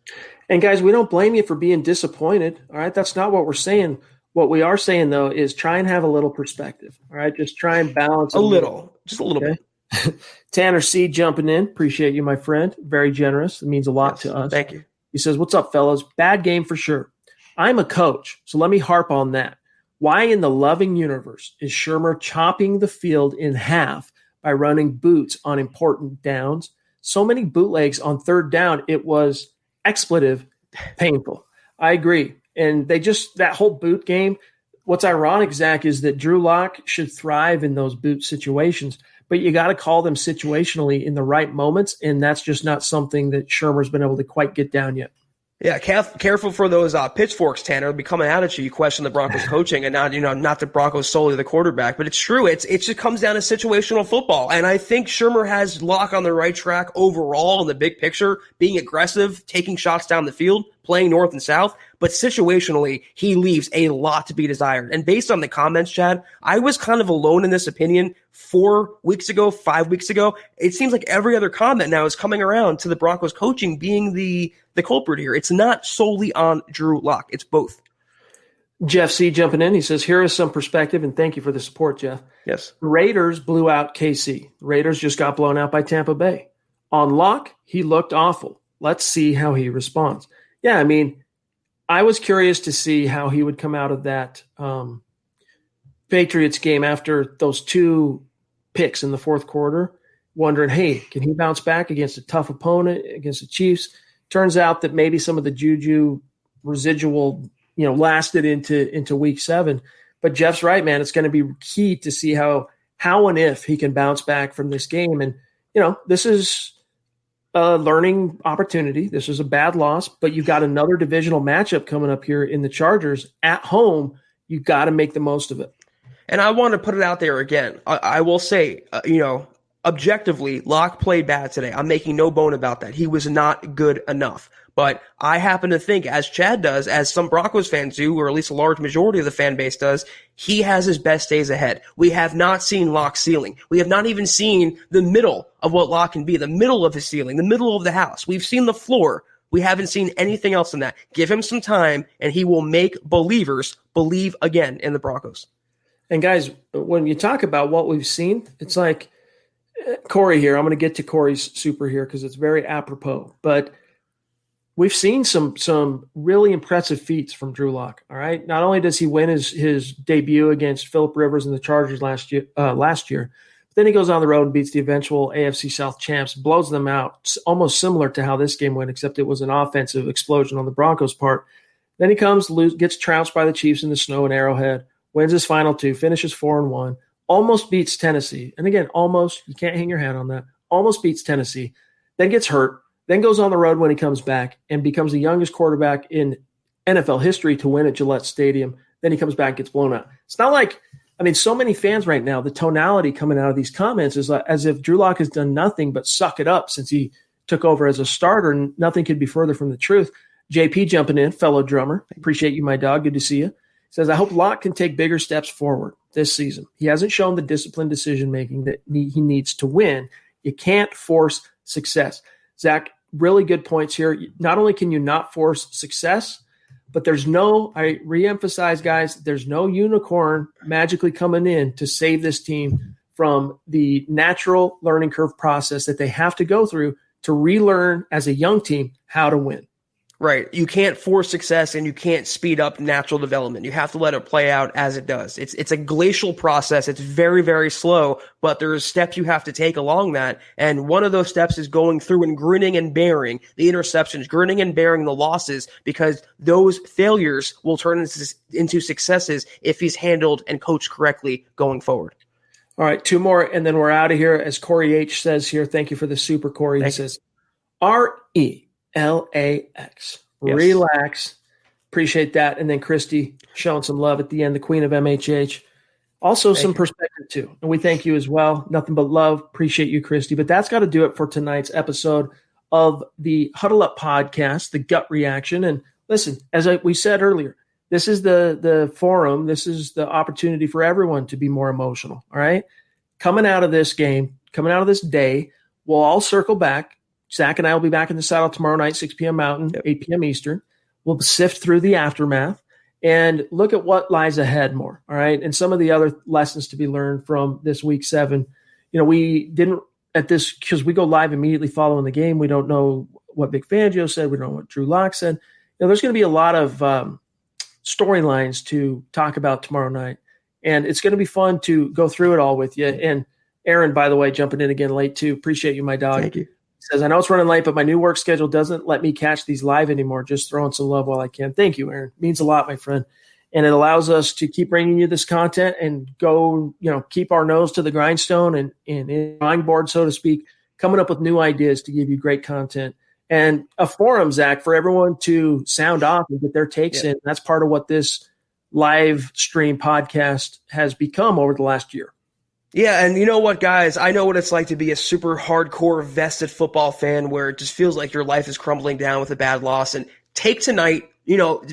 And guys, we don't blame you for being disappointed. All right, that's not what we're saying. What we are saying, though, is try and have a little perspective. All right, just try and balance a little, just a little bit. Tanner C jumping in. Appreciate you, my friend. Very generous. It means a lot to us. Thank you. He says, what's up, fellas? Bad game for sure. I'm a coach, so let me harp on that. Why in the loving universe is Shermer chopping the field in half by running boots on important downs? So many bootlegs on third down, it was expletive painful. I agree. And that whole boot game, what's ironic, Zach, is that Drew Lock should thrive in those boot situations, but you got to call them situationally in the right moments, and that's just not something that Shermer's been able to quite get down yet. Yeah, careful for those pitchforks, Tanner. They'll be coming out at you. You question the Broncos coaching and not the Broncos solely the quarterback. But it's true. It just comes down to situational football. And I think Shermer has Lock on the right track overall in the big picture, being aggressive, taking shots down the field. playing north and south, but situationally, he leaves a lot to be desired. And based on the comments, Chad, I was kind of alone in this opinion 4 weeks ago, 5 weeks ago. It seems like every other comment now is coming around to the Broncos coaching being the culprit here. It's not solely on Drew Lock. It's both. Jeff C. jumping in. He says, here is some perspective, and thank you for the support, Jeff. Yes. The Raiders blew out KC. The Raiders just got blown out by Tampa Bay. On Lock, he looked awful. Let's see how he responds. Yeah, I mean, I was curious to see how he would come out of that Patriots game after those 2 picks in the fourth quarter, wondering, hey, can he bounce back against a tough opponent, against the Chiefs? Turns out that maybe some of the juju residual, lasted into week 7. But Jeff's right, man. It's going to be key to see how and if he can bounce back from this game. And, this is a learning opportunity. This is a bad loss, but you've got another divisional matchup coming up here in the Chargers at home. You've got to make the most of it. And I want to put it out there again. I will say, objectively, Locke played bad today. I'm making no bone about that. He was not good enough. But I happen to think, as Chad does, as some Broncos fans do, or at least a large majority of the fan base does, he has his best days ahead. We have not seen Locke's ceiling. We have not even seen the middle of what Locke can be, the middle of his ceiling, the middle of the house. We've seen the floor. We haven't seen anything else in that. Give him some time, and he will make believers believe again in the Broncos. And guys, when you talk about what we've seen, it's like Corey here. I'm going to get to Corey's super here because it's very apropos. But we've seen some really impressive feats from Drew Lock. All right. Not only does he win his debut against Phillip Rivers and the Chargers last year, but then he goes on the road and beats the eventual AFC South champs, blows them out, almost similar to how this game went, except it was an offensive explosion on the Broncos' part. Then he gets trounced by the Chiefs in the snow in Arrowhead, wins his final 2, finishes 4-1, almost beats Tennessee. And again, almost, you can't hang your hat on that. Almost beats Tennessee, then gets hurt. Then goes on the road when he comes back and becomes the youngest quarterback in NFL history to win at Gillette Stadium. Then he comes back and gets blown out. It's not like, so many fans right now, the tonality coming out of these comments is as if Drew Lock has done nothing but suck it up since he took over as a starter, and nothing could be further from the truth. JP jumping in, fellow drummer. Appreciate you, my dog. Good to see you. Says, I hope Lock can take bigger steps forward this season. He hasn't shown the disciplined decision-making that he needs to win. You can't force success. Zach, really good points here. Not only can you not force success, but I reemphasize, guys, there's no unicorn magically coming in to save this team from the natural learning curve process that they have to go through to relearn as a young team how to win. Right. You can't force success and you can't speed up natural development. You have to let it play out as it does. It's a glacial process. It's very, very slow, but there's steps you have to take along that. And one of those steps is going through and grinning and bearing the interceptions, grinning and bearing the losses, because those failures will turn into successes if he's handled and coached correctly going forward. All right, 2 more, and then we're out of here. As Corey H. says here, thank you for the super, Corey. He says, RELAX. Yes. Relax. Appreciate that. And then Christy showing some love at the end, the queen of MHH. Also some perspective too. And we thank you as well. Nothing but love. Appreciate you, Christy. But that's got to do it for tonight's episode of the Huddle Up podcast, the gut reaction. And listen, as we said earlier, this is the forum. This is the opportunity for everyone to be more emotional. All right. Coming out of this game, coming out of this day, we'll all circle back. Zach and I will be back in the saddle tomorrow night, 6 p.m. Mountain, 8 p.m. Eastern. We'll sift through the aftermath and look at what lies ahead more, all right, and some of the other lessons to be learned from this week 7. We didn't at this because we go live immediately following the game. We don't know what Vic Fangio said. We don't know what Drew Lock said. There's going to be a lot of storylines to talk about tomorrow night, and it's going to be fun to go through it all with you. And Aaron, by the way, jumping in again late too. Appreciate you, my dog. Thank you. Says, I know it's running late, but my new work schedule doesn't let me catch these live anymore. Just throwing some love while I can. Thank you, Aaron. It means a lot, my friend. And it allows us to keep bringing you this content and go, keep our nose to the grindstone and in the drawing board, so to speak, coming up with new ideas to give you great content. And a forum, Zach, for everyone to sound off and get their takes in. That's part of what this live stream podcast has become over the last year. Yeah, and you know what, guys? I know what it's like to be a super hardcore vested football fan where it just feels like your life is crumbling down with a bad loss. And take tonight,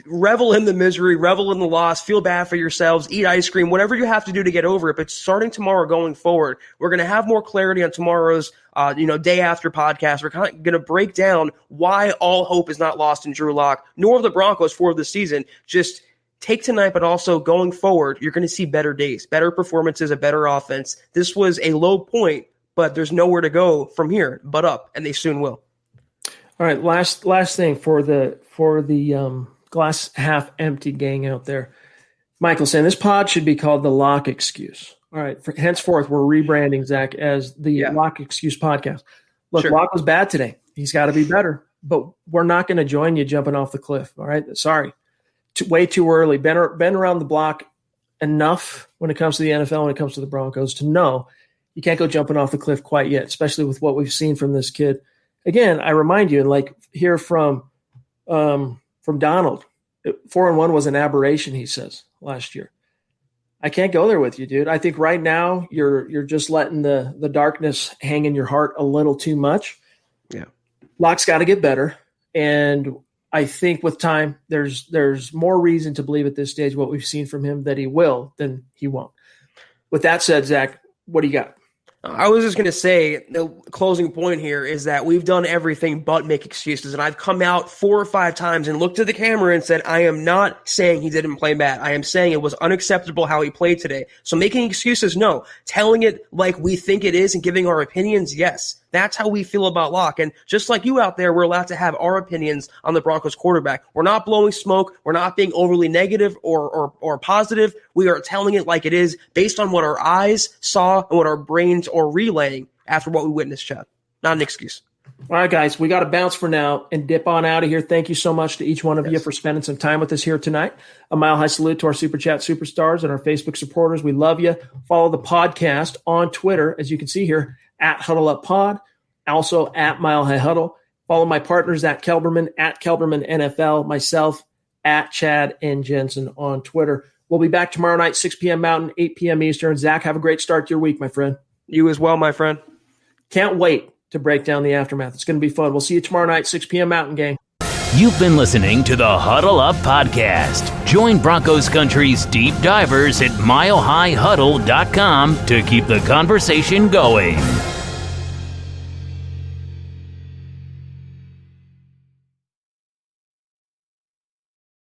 revel in the misery, revel in the loss, feel bad for yourselves, eat ice cream, whatever you have to do to get over it. But starting tomorrow going forward, we're going to have more clarity on tomorrow's, day after podcast. We're kind of going to break down why all hope is not lost in Drew Lock, nor the Broncos for the season. Just take tonight, but also going forward, you're going to see better days, better performances, a better offense. This was a low point, but there's nowhere to go from here but up, and they soon will. All right, last thing for the glass half empty gang out there. Michael saying this pod should be called the Lock Excuse. All right, henceforth we're rebranding Zach as the Lock Excuse podcast. Look, Sure. Lock was bad today. He's got to be better, but we're not going to join you jumping off the cliff. All right, sorry, way too early. Been around the block enough when it comes to the NFL, when it comes to the Broncos, to know you can't go jumping off the cliff quite yet, especially with what we've seen from this kid. Again, I remind you, and like hear from Donald, 4-1 was an aberration, he says, last year. I can't go there with you, dude. I think right now you're just letting the darkness hang in your heart a little too much. Yeah. Lock's got to get better. And I think with time, there's more reason to believe at this stage what we've seen from him that he will than he won't. With that said, Zach, what do you got? I was just going to say the closing point here is that we've done everything but make excuses. And I've come out 4 or 5 times and looked at the camera and said, I am not saying he didn't play bad. I am saying it was unacceptable how he played today. So making excuses, no. Telling it like we think it is and giving our opinions, yes. That's how we feel about Locke. And just like you out there, we're allowed to have our opinions on the Broncos quarterback. We're not blowing smoke. We're not being overly negative or positive. We are telling it like it is based on what our eyes saw and what our brains are relaying after what we witnessed, Chad. Not an excuse. All right, guys, we got to bounce for now and dip on out of here. Thank you so much to each one of you for spending some time with us here tonight. A mile high salute to our Super Chat superstars and our Facebook supporters. We love you. Follow the podcast on Twitter, as you can see here, at Huddle Up Pod, also at Mile High Huddle. Follow my partners at Kelberman NFL, myself at Chad and Jensen on Twitter. We'll be back tomorrow night, 6 p.m. Mountain, 8 p.m. Eastern. Zach, have a great start to your week, my friend. You as well, my friend. Can't wait to break down the aftermath. It's going to be fun. We'll see you tomorrow night, 6 p.m. Mountain, gang. You've been listening to the Huddle Up Podcast. Join Broncos Country's deep divers at milehighhuddle.com to keep the conversation going.